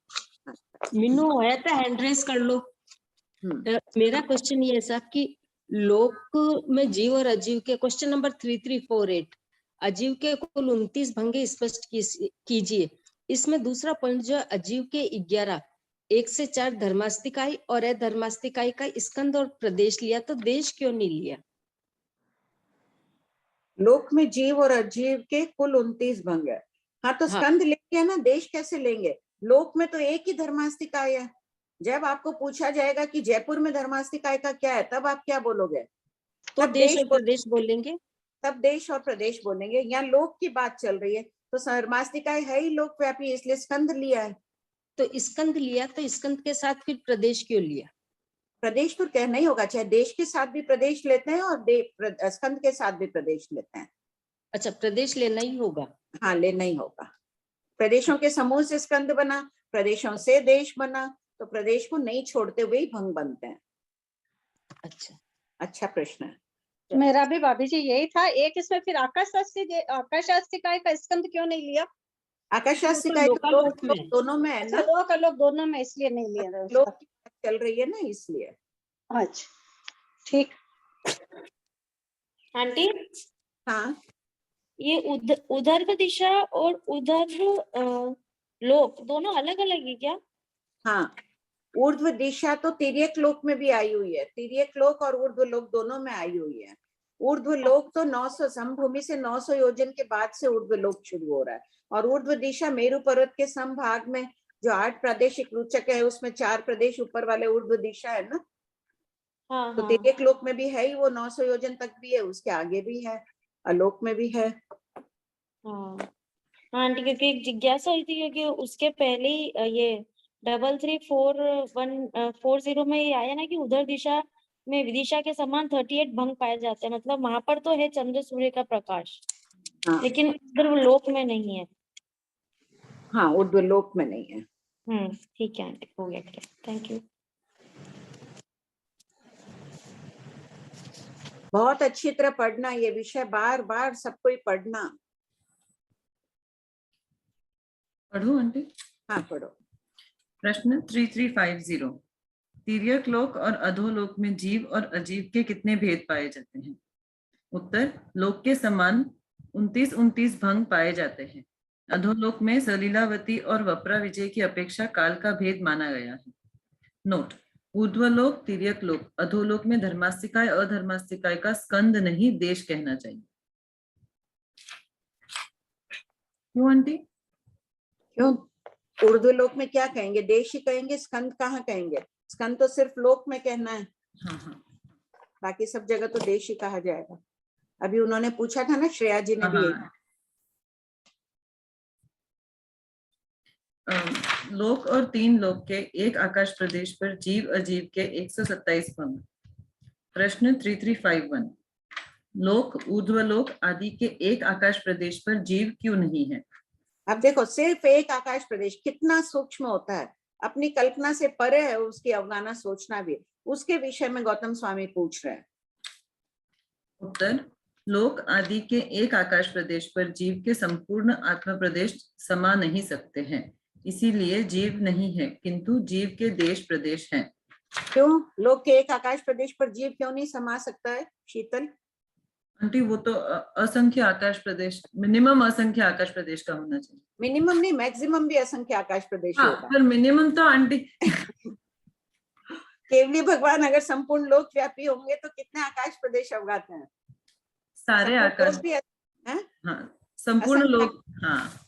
मीनू है तो हैंड रेस कर लो। मेरा क्वेश्चन ये है साहब कि लोक में जीव और अजीव के, क्वेश्चन नंबर 3348, अजीव के कुल 29 भंगे स्पष्ट कीजिए। इसमें दूसरा पॉइंट जो अजीव के 11, 1 से 4 धर्मास्तिकाई और अधर्मास्तिकाई का स्कंद और प्रदेश लिया, तो देश क्यों नहीं लिया? लोक में जीव और अजीव के कुल 29 भंग है। हाँ तो स्कंद लेंगे ना, देश कैसे लेंगे? लोक में तो एक ही धर्मास्तिकाय है। जब आपको पूछा जाएगा कि जयपुर में धर्मास्तिकाय का क्या है, तब आप क्या बोलोगे? तो देश और प्रदेश बोलेंगे। तब देश और प्रदेश बोलेंगे। यहाँ लोक की बात चल रही है तो धर्मास्तिकाय है ही लोक व्यापी, इसलिए स्कंद लिया है। तो स्कंद लिया, तो स्कंद के साथ फिर प्रदेश क्यों लिया? प्रदेश तो कहना ही होगा, चाहे देश के साथ भी प्रदेश लेते हैं और स्कंद के साथ भी प्रदेश लेते हैं। अच्छा, प्रदेश लेना ही होगा। हाँ लेना ही होगा। प्रदेशों के समूह से स्कंद बना, प्रदेशों से देश बना, तो प्रदेश को नहीं छोड़ते हुए ही भंग बनते हैं। अच्छा, अच्छा प्रश्न है। मेरा भी भाभी जी यही था। एक इसमें फिर आकाशास्तिकाय का स्कंद क्यों नहीं लिया? आकाशास्तिकाय दोनों में है ना, लोक दोनों में, इसलिए नहीं लिया। लोक की बात चल रही है ना, इसलिए। अच्छा ठीक। आंटी हाँ, ये उधर दिशा और उधर लोक दोनों अलग अलग है क्या? हाँ, ऊर्ध्व दिशा तो तिर्यक लोक में भी आई हुई है, तिर्यक लोक और ऊर्ध्व लोक दोनों में आई हुई है। ऊर्ध्व लोक तो 900 समभूमि से 900 योजन के बाद से ऊर्ध्व लोक शुरू हो रहा है, और ऊर्ध्व दिशा मेरु पर्वत के समभाग में जो 8 प्रादेशिक रुचक है उसमें 4 प्रदेश ऊपर वाले ऊर्ध्व दिशा है ना। हाँ, तो हाँ, तिर्यक लोक में भी है ही, वो 900 योजन तक भी है, उसके आगे भी है, अलोक में भी है। हाँ, हाँ आंटी, क्योंकि एक जिज्ञासा हुई थी क्योंकि उसके पहले ही ये 334140 में ये आया ना कि उधर दिशा में विदिशा के समान 38 भंग पाए जाते हैं, मतलब वहां पर तो है चंद्र सूर्य का प्रकाश। हाँ। लेकिन उधर लोक में नहीं है। हाँ, ऊर्ध्व लोक में नहीं है। ठीक है आंटी, हो गया, थैंक यू। बहुत अच्छी तरह पढ़ना ये विषय, बार बार सबको ही पढ़ना। पढ़ो आंटी। हाँ पढ़ो। प्रश्न 3350, तिर्यक लोक और अधोलोक में जीव और अजीव के कितने भेद पाए जाते हैं? उत्तर, लोक के समान 29 भंग पाए जाते हैं। अधोलोक में सलीलावती और वप्रा विजय की अपेक्षा काल का भेद माना गया है। नोट, ऊर्ध्वलोक, तिर्यक लोक, अधोलोक में धर्मास्तिकाय अधर्मास्तिकाय का स्कंद नहीं देश कहना चाहिए। क्यों आंटी? क्यों? ऊर्ध्व लोक में क्या कहेंगे? देश ही कहेंगे, स्कंद कहाँ कहेंगे? स्कंद तो सिर्फ लोक में कहना है। हाँ। बाकी सब जगह तो देश ही कहा जाएगा। अभी उन्होंने पूछा था ना, श्रेया जी ने भी। लोक और 3 लोक के एक आकाश प्रदेश पर जीव अजीव के 127 भंग। प्रश्न 3351, लोक, ऊर्ध्वलोक आदि के एक आकाश प्रदेश पर जीव क्यों नहीं है? अब देखो, सिर्फ एक आकाश प्रदेश कितना सूक्ष्म होता है, अपनी कल्पना से परे है उसकी अवगाहना सोचना भी। उसके विषय में गौतम स्वामी पूछ रहे हैं। उत्तर, लोक आदि के एक आकाश प्रदेश पर जीव के संपूर्ण आत्म प्रदेश समा नहीं सकते हैं, इसीलिए जीव नहीं है, किंतु जीव के देश प्रदेश हैं। क्यों? लोक के एक आकाश प्रदेश पर जीव क्यों नहीं समा सकता है शीतल? आंटी वो तो असंख्य आकाश प्रदेश, मिनिमम असंख्य आकाश प्रदेश का होना चाहिए। मिनिमम नहीं, मैक्सिमम भी असंख्य आकाश प्रदेश होगा। पर मिनिमम तो आंटी केवली भगवान अगर संपूर्ण लोक व्यापी होंगे तो कितने आकाश प्रदेश अवगाते हैं? सारे आकाश भी है? हाँ, संपूर्ण लोक। हाँ।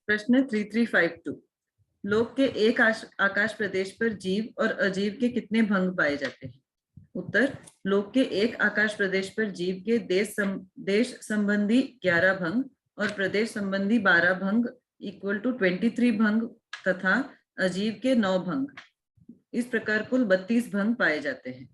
प्रश्न 3352, लोक के एक आकाश प्रदेश पर जीव और अजीव के कितने भंग पाए जाते हैं? उत्तर, लोक के एक आकाश प्रदेश पर जीव के देश संबंधी 11 भंग और प्रदेश संबंधी 12 भंग इक्वल टू 23 भंग तथा अजीव के 9 भंग, इस प्रकार कुल 32 भंग पाए जाते हैं।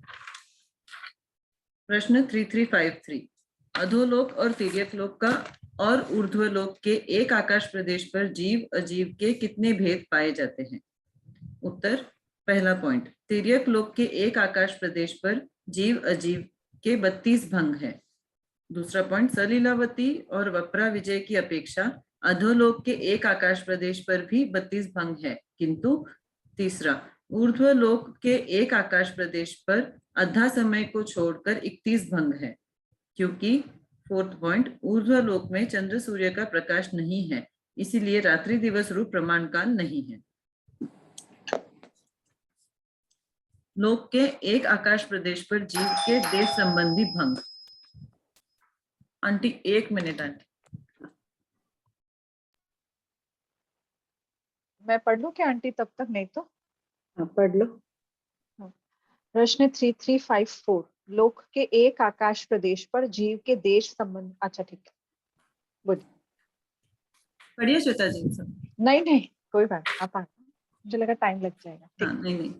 प्रश्न 3353, अधोलोक और तिर्यक लोक का और ऊर्ध्वलोक के एक आकाश प्रदेश पर जीव अजीव के कितने भेद पाए जाते हैं? उत्तर, पहला पॉइंट, तिर्यक लोक के एक आकाश प्रदेश पर जीव अजीव के 32 भंग है। दूसरा पॉइंट, सलीलावती और वप्रा विजय की अपेक्षा अधोलोक के एक आकाश प्रदेश पर भी 32 भंग है, किंतु तीसरा, ऊर्ध्वलोक के एक आकाश प्रदेश पर आधा समय को छोड़कर 31 भंग है, क्योंकि फोर्थ पॉइंट, ऊर्ध्वलोक में चंद्र सूर्य का प्रकाश नहीं है, इसीलिए रात्रि दिवस रूप प्रमाण काल नहीं है। लोक के एक आकाश प्रदेश पर जीव के देश संबंधी भंग। आंटी 1 मिनट आंटी, मैं पढ़ लूं क्या आंटी? तब तक नहीं तो पढ़ लो। प्रश्न 3354, लोक के एक आकाश प्रदेश पर जीव के देश संबंध। अच्छा ठीक है, बोलिए। पढ़िए श्वेता जी। नहीं कोई बात, आप मुझे लगा टाइम लग जाएगा। नहीं।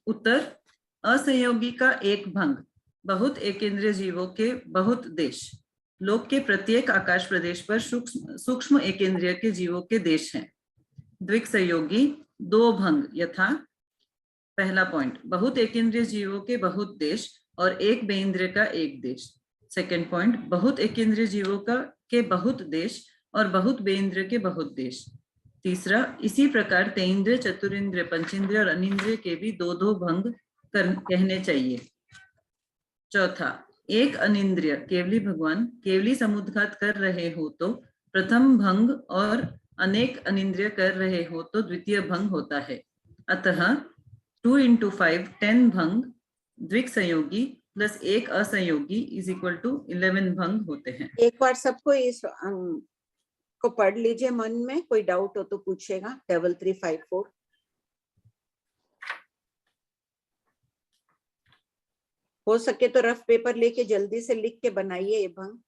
उत्तर, असंयोगी का एक भंग, बहुत एकेंद्रीय जीवों के बहुत देश। लोक के प्रत्येक आकाश प्रदेश पर सूक्ष्म एकेंद्रीय के जीवों के देश हैं। द्विक संयोगी 2 भंग यथा, पहला पॉइंट, बहुत एकेंद्रीय जीवों के बहुत देश और एक बेइंद्रिय का एक देश। सेकंड पॉइंट, बहुत एकेंद्रीय जीवों के बहुत देश और बहुत बेइंद्रिय के बहुत देश। तीसरा, इसी प्रकार तेइंद्रिय, चतुरिंद्रिय, पंचेंद्रिय और अनिंद्रिय के भी 2-2 भंग कहने चाहिए। चौथा, एक अनिंद्रिय केवली भगवान केवली समुद्घात कर रहे हो तो प्रथम भंग और अनेक अनिंद्रिय कर रहे हो तो द्वितीय भंग होता है। अतः 2 into 5 10 भंग द्विक संयोगी प्लस 1 असंयोगी इज इक्वल टू 11 भंग होते हैं। एक बार सबको इस को पढ़ लीजिए मन में, कोई डाउट हो तो पूछेगा। 3354 हो सके तो रफ पेपर लेके जल्दी से लिख के बनाइए ये भंग।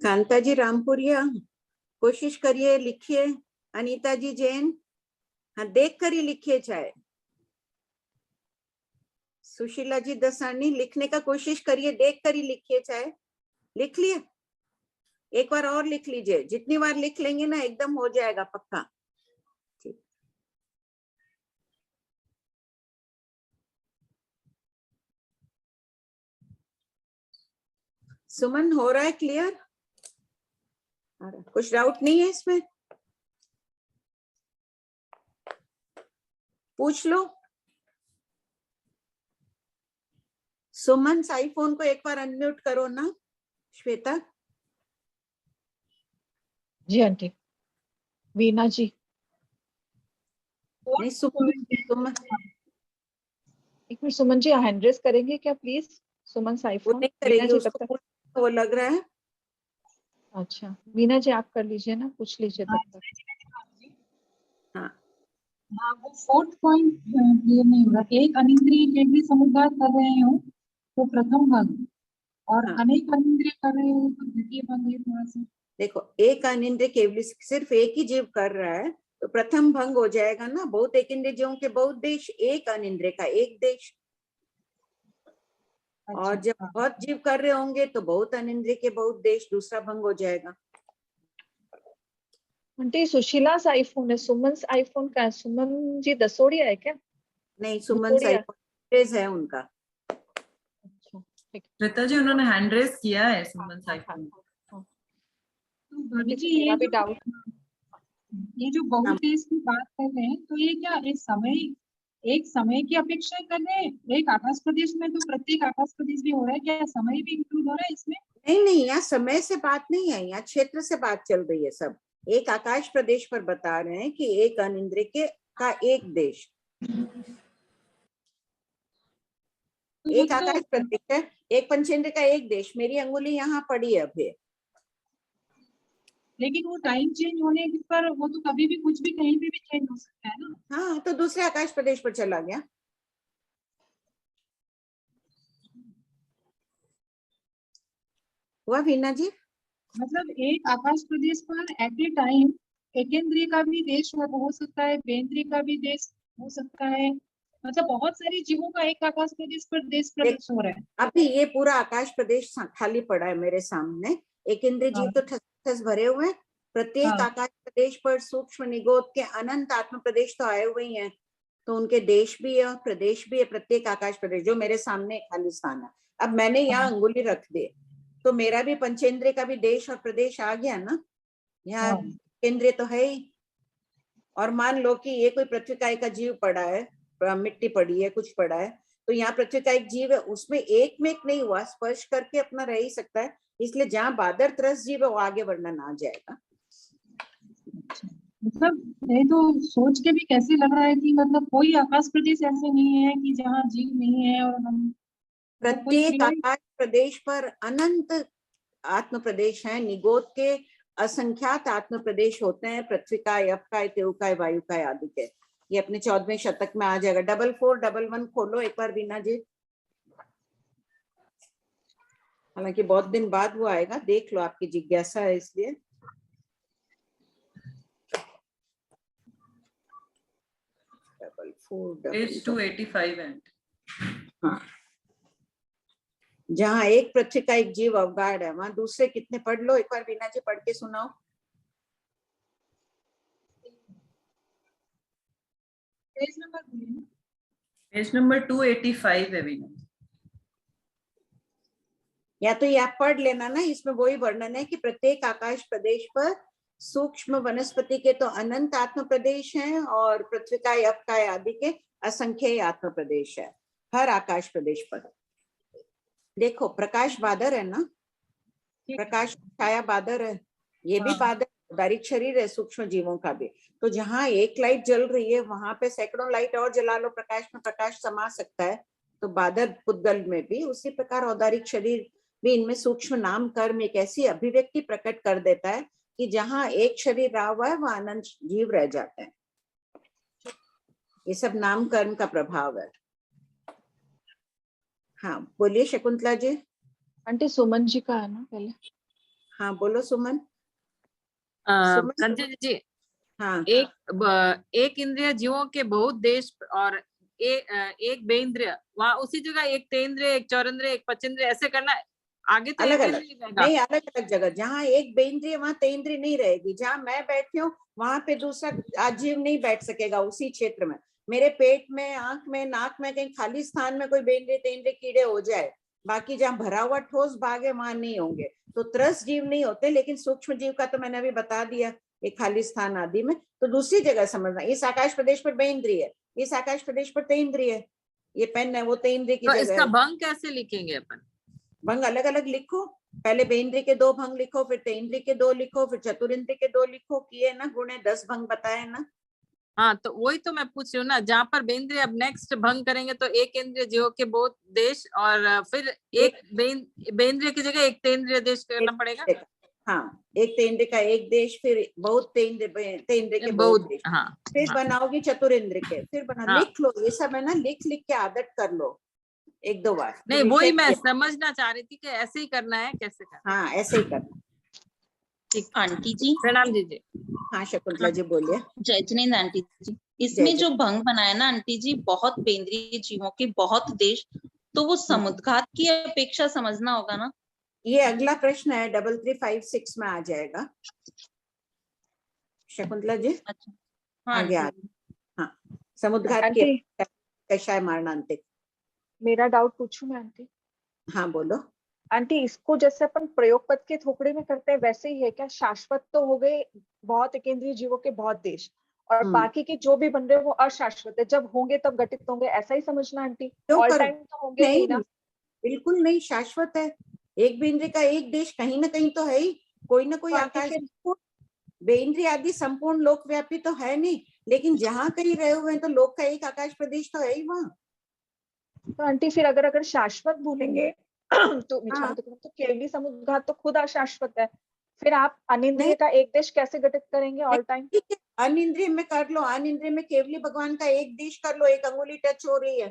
कांता जी रामपुरिया कोशिश करिए, लिखिए। अनीता जी जैन, हाँ देख कर ही लिखिए चाहे। सुशीला जी दसानी, लिखने का कोशिश करिए, देख कर ही लिखिए चाहे। लिख लिए? एक बार और लिख लीजिए, जितनी बार लिख लेंगे ना एकदम हो जाएगा पक्का। ठीक। सुमन हो रहा है क्लियर? कुछ डाउट नहीं है इसमें? पूछ लो। सुमन आईफोन को एक बार अनम्यूट करो ना श्वेता। जी आंटी। वीना जी। नहीं सुमन एक minute Suman ji hand raise करेंगे क्या प्लीज? सुमन आईफोन नहीं करेगी, उसको वो लग रहा है। अच्छा वीना जी आप कर लीजिए ना, पूछ लीजिए तब तक। हाँ वो 4th पॉइंट क्लियर नहीं हो रहा। एक अनिंद्रिय केवली समुद्धात कर रहे हो तो प्रथम भंग, और अनेक अनिंद्रिय कर रहे हो तो द्वितीय भंग। ये थोड़ा सा देखो, एक अनिंद्रिय केवली सिर्फ एक ही जीव कर रहा है तो प्रथम भंग हो जाएगा ना। बहुत एक इंद्रिय जीवों के बहुत देश, एक अनिंद्रिय का एक देश। और जब बहुत जीव कर रहे होंगे तो बहुत अनिंद्रिय के बहुत देश, दूसरा भंग हो जाएगा। आंटी सुशीला आईफोन है, सुमन आईफोन का है। सुमन जी दसोड़िया है क्या? नहीं, सुमन आईफोन है उनका। श्वेता जी उन्होंने हैंड रेस किया है सुमन आईफोन। तो भाभी जी ये भी डाउट, ये जो बहुत देश की बात कर रहे हैं तो ये क्या एक समय की अपेक्षा कर रहे हैं? एक आकाश प्रदेश में तो प्रत्येक आकाश प्रदेश भी हो रहा है, क्या समय भी इंक्लूड हो रहा है इसमें? नहीं, यहाँ समय से बात नहीं है, यहाँ क्षेत्र से बात चल रही है। सब एक आकाश प्रदेश पर बता रहे हैं कि एक अनिंद्रिय का एक देश, एक आकाश प्रदेश है, एक पंचेंद्र का एक देश। मेरी अंगुली यहाँ पड़ी है अभी। लेकिन वो टाइम चेंज होने पर वो तो कभी भी कुछ भी कहीं पे भी चेंज हो सकता है ना। हाँ, तो दूसरे आकाश प्रदेश पर चला गया। हुआ वीना जी? मतलब एक आकाश प्रदेश पर एट ए टाइम एकेंद्रीय का भी देश हो सकता है, द्विन्द्रिय का भी देश हो सकता है। मतलब बहुत सारी जीवों का एक आकाश प्रदेश पर देश प्रवेश हो रहा है। अभी ये पूरा आकाश प्रदेश खाली पड़ा है मेरे सामने। एक इंद्रिय जीव तो ठस भरे हुए हैं। प्रत्येक आकाश प्रदेश पर सूक्ष्म निगोद के अनंत आत्म प्रदेश तो आए हुए हैं, तो उनके देश भी है और प्रदेश भी है। प्रत्येक आकाश प्रदेश जो मेरे सामने खाली स्थान है, अब मैंने यहाँ अंगुली रख दी तो मेरा भी पंचेंद्रिय का भी देश और प्रदेश आ गया ना। यहाँ केंद्रीय तो है ही। और मान लो कि ये कोई पृथ्वी का एक जीव पड़ा है, मिट्टी पड़ी है, कुछ पड़ा है, तो यहाँ पृथ्वी का एक जीव है, उसमें एक में एक नहीं हुआ, स्पर्श करके अपना रह ही सकता है। इसलिए जहाँ बादर त्रस्त जीव है वो आगे वर्णन आ जाएगा। मतलब ये तो सोच के भी कैसे लग रहा है कि मतलब कोई आकाश प्रदेश ऐसे नहीं है कि जहाँ जीव नहीं है। और हम प्रत्येक आकाश प्रदेश पर अनंत आत्म प्रदेश है। निगोद के असंख्यात आत्म प्रदेश होते हैं, पृथ्वी का, यप का, तेउ का, वायु का आदि के। ये अपने 14वें शतक में आ जाएगा। 4411 खोलो एक बार वीना जी। हालांकि बहुत दिन बाद वो आएगा, देख लो, आपकी जिज्ञासा है इसलिए। पेज 285 एंड हाँ, जहाँ एक पृथ्वी का एक जीव अवगाढ़ है, वहां दूसरे कितने? पढ़ लो एक बार, बीना जी पढ़ के सुनाओ। पेज नंबर 285 है बीना। या तो ये आप पढ़ लेना ना, इसमें वही वर्णन है कि प्रत्येक आकाश प्रदेश पर सूक्ष्म वनस्पति के तो अनंत आत्म प्रदेश हैं और पृथ्वीकाय, अपकाय आदि के असंख्य आत्म प्रदेश है हर आकाश प्रदेश पर। देखो प्रकाश बादर है ना, प्रकाश छाया बादर है, ये भी बादर औदारिक शरीर है सूक्ष्म जीवों का भी। तो जहाँ एक लाइट जल रही है वहां पे सैकड़ों लाइट और जला लो, प्रकाश में प्रकाश समा सकता है। तो बादर पुद्गल में भी उसी प्रकार औदारिक शरीर भी इनमें सूक्ष्म नाम कर्म एक ऐसी अभिव्यक्ति प्रकट कर देता है कि जहाँ एक शरीर रहा हुआ है वह अनंत जीव रह जाते हैं। ये सब नाम कर्म का प्रभाव है। हाँ बोलिए शकुंतला जी। आंटी सुमन जी का है ना पहले। हाँ बोलो सुमन। संजय जी, हाँ एक इंद्रिय जीवों के बहुत देश और एक बेइंद्रिय, वहाँ उसी जगह एक तेंद्रिय, एक चौरेंद्रिय, एक पंचेंद्रिय, ऐसे करना है। आगे तो अलग अलग नहीं, अलग अलग जगह। जहाँ एक बेइंद्रिय वहाँ तेंद्रिय नहीं रहेगी। जहाँ मैं बैठी हूँ वहां पे दूसरा आजीव नहीं बैठ सकेगा उसी क्षेत्र में। मेरे पेट में, आंख में, नाक में कहीं खाली स्थान में कोई बेइंद्रिय तेंद्रिय कीड़े हो जाए, बाकी जहाँ भरा हुआ ठोस भाग है वहां नहीं होंगे। तो त्रस जीव नहीं होते, लेकिन सूक्ष्म जीव का तो मैंने अभी बता दिया, एक खाली स्थान आदि में। तो दूसरी जगह समझना, इस आकाश प्रदेश पर बेइंद्रिय है, इस आकाश प्रदेश पर तेंद्रिय है। ये पेन है वो तेंद्रिय की तो जगह इसका है। भंग कैसे लिखेंगे अपन? भंग अलग अलग लिखो, पहले बेइंद्रिय के 2 भंग लिखो, फिर तेंद्रिय के 2 लिखो, फिर चतुरिंद्रिय के 2 लिखो। किए ना गुणे 10 भंग बताए ना। हाँ तो वही तो मैं पूछ रही हूँ ना, जहाँ पर बेइंद्रिय अब नेक्स्ट भंग करेंगे तो एक इंद्रिय जीवों के बहुत देश और फिर एक बेइंद्रिय की जगह एक तेंद्रिय देश करना पड़ेगा। हाँ, एक तेंद्रिय का एक देश, फिर बहुत तेंद्रिय के बहुत देश। हाँ, फिर हाँ, बनाओगी चतुरिंद्रिय के, फिर बना हाँ। लिख लो। ये सब है ना, लिख लिख के आदत कर लो 1-2 बार। नहीं वही मैं समझना चाह रही थी कि ऐसे ही करना है, कैसे करना। हाँ ऐसे ही करना। ठीक आंटी जी प्रणाम जी। हाँ शकुंतला जी बोलिए। जय जिनेन्द्र आंटी जी, इसमें जो भंग बनाया ना आंटी जी, बहुत बेंद्रीय जीवों के बहुत देश, तो वो समुद्घात की अपेक्षा समझना होगा ना। ये अगला प्रश्न है 3356 में आ जाएगा शकुंतला जी। अच्छा हाँ आगे हाँ, समुद्घात की कषाय मारणांतिक। मेरा डाउट पूछूं मैं आंटी? हाँ बोलो आंटी। इसको जैसे अपन प्रयोग पद के थोकड़े में करते हैं वैसे ही है क्या? शाश्वत तो हो गए बहुत एकेंद्रीय जीवों के बहुत देश, और बाकी के जो भी बन रहे वो अशाश्वत है, जब होंगे तब घटित होंगे, ऐसा ही समझना आंटी? ऑल टाइम तो होंगे नहीं ना? बिल्कुल नहीं, शाश्वत है। एक बेइंद्रिय का एक देश कहीं ना कहीं तो है ही, कोई ना कोई आकाश। बेइंद्रिय आदि संपूर्ण लोक व्यापी तो है नहीं, लेकिन जहाँ कहीं रहे हुए हैं तो लोक का एक आकाश प्रदेश तो है ही वहाँ। तो आंटी फिर अगर शाश्वत बोलेंगे तो तो केवली समुद्घात तो खुद अशाश्वत है, फिर आप अनिंद्रिय का एक देश कैसे घटित करेंगे ऑल टाइम? अनिंद्रिय में कर लो, अनिंद्रिय में केवली भगवान का एक देश कर लो, एक अंगुली टच हो रही है।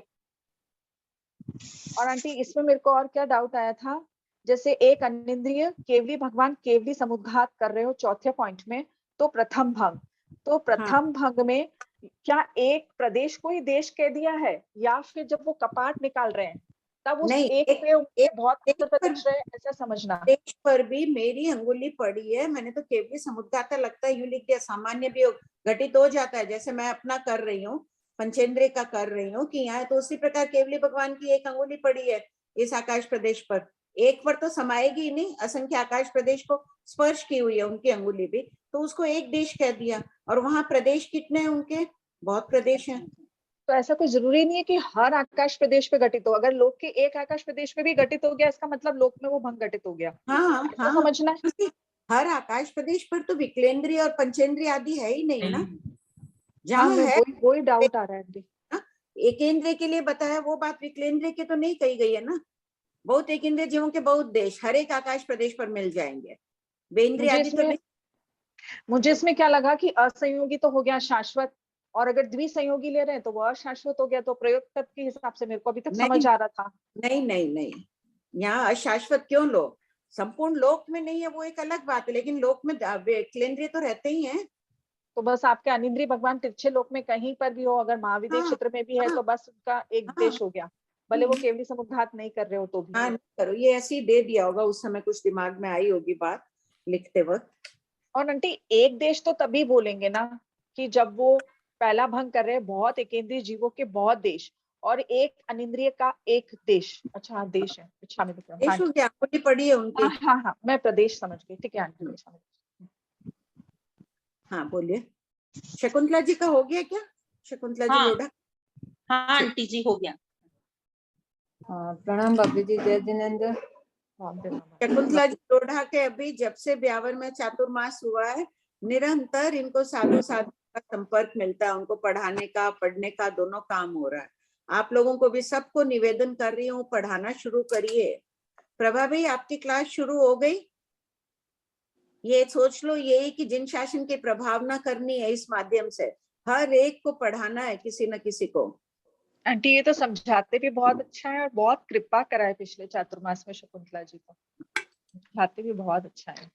और आंटी इसमें मेरे को और क्या डाउट आया था, जैसे एक अनिंद्रिय केवली भगवान केवली समुद्घात कर रहे हो चौथे पॉइंट में, तो प्रथम भंग, तो प्रथम भंग में क्या एक प्रदेश को ही देश कह दिया है, या फिर जब वो कपाट निकाल रहे हैं तब उस एक पे बहुत प्रदेश रहे, ऐसा समझना? देश पर भी मेरी अंगुली पड़ी है, मैंने तो केवली समुद्घात लगता है यूं लिख दिया। सामान्य भी घटित हो जाता है, जैसे मैं अपना कर रही हूँ, पंचेंद्रिय का कर रही हूँ कि यहाँ, तो उसी प्रकार केवली भगवान की एक अंगुली पड़ी है इस आकाश प्रदेश पर। एक पर तो समाएगी ही नहीं, असंख्य आकाश प्रदेश को स्पर्श की हुई है उनकी अंगुली भी, तो उसको एक देश कह दिया। और वहां प्रदेश कितने हैं उनके? बहुत प्रदेश हैं। तो ऐसा कोई जरूरी नहीं है कि हर आकाश प्रदेश पे घटित हो, अगर लोक के एक आकाश प्रदेश पे भी घटित हो गया इसका मतलब लोक में वो भंग घटित हो गया। हाँ हाँ समझना है। हर आकाश प्रदेश पर तो विकलेंद्रिय और पंचेंद्रिय आदि है ही नहीं ना। जहाँ है वही डाउट आ रहा है। एकेंद्रिय के लिए बताया वो बात विकलेंद्रिय के तो नहीं कही गई है ना। बहुत एकेंद्रिय जीवों के बहुत देश हर एक आकाश प्रदेश पर मिल जाएंगे, बेइंद्रिय आदि तो नहीं। मुझे इसमें क्या लगा कि असंयोगी तो हो गया शाश्वत, और अगर द्विसंयोगी ले रहे हैं तो वो अशाश्वत हो गया, तो प्रयोग तक के हिसाब से मेरे को अभी तक समझ आ रहा था। नहीं नहीं नहीं, यहाँ अशाश्वत क्यों लो? संपूर्ण लोक में नहीं है वो एक अलग बात है, लेकिन लोक में विकलेंद्रिय तो रहते ही हैं। तो बस आपके अनिंद्रिय भगवान तिरछे लोक में कहीं पर भी हो, अगर महाविद्य हाँ, क्षेत्र में भी है तो बस उनका एक देश हो गया, भले वो केवली समुद्घात नहीं कर रहे हो तो भी। हाँ, नहीं करो, ये ऐसे ही दे दिया होगा, उस समय कुछ दिमाग में आई होगी बात लिखते वक्त। और आंटी एक देश तो तभी बोलेंगे ना कि जब वो पहला भंग कर रहे हैं बहुत एकेंद्रीय जीवों के बहुत देश और एक अनिंद्रिय का एक देश। अच्छा हाँ देश है, अच्छा मैं देश हो गया, आपने पढ़ी है उनकी। हाँ हाँ मैं प्रदेश समझ गई, ठीक है आंटी मैं समझ गई। हाँ बोलिए, शकुंतला जी का हो गया क्या? शकुंतला जी लोढ़ा। हाँ आंटी जी हो गया। प्रणाम भाभी जी, जय जिनेंद्र। शकुंतला जी लोढ़ा के अभी जब से ब्यावर में चातुर्मास हुआ है, निरंतर इनको साधु साधु का संपर्क मिलता है, उनको पढ़ाने का पढ़ने का दोनों काम हो रहा है। आप लोगों को भी सबको निवेदन कर रही हूँ, पढ़ाना शुरू करिए। प्रभा भाई आपकी क्लास शुरू हो गई? ये सोच लो यही कि जिन शासन की प्रभावना करनी है, इस माध्यम से हर एक को पढ़ाना है, किसी न किसी को। आंटी ये तो समझाते भी बहुत अच्छा है और बहुत कृपा करा है पिछले चातुर्मास में शकुंतला जी को, समझाते भी बहुत अच्छा है।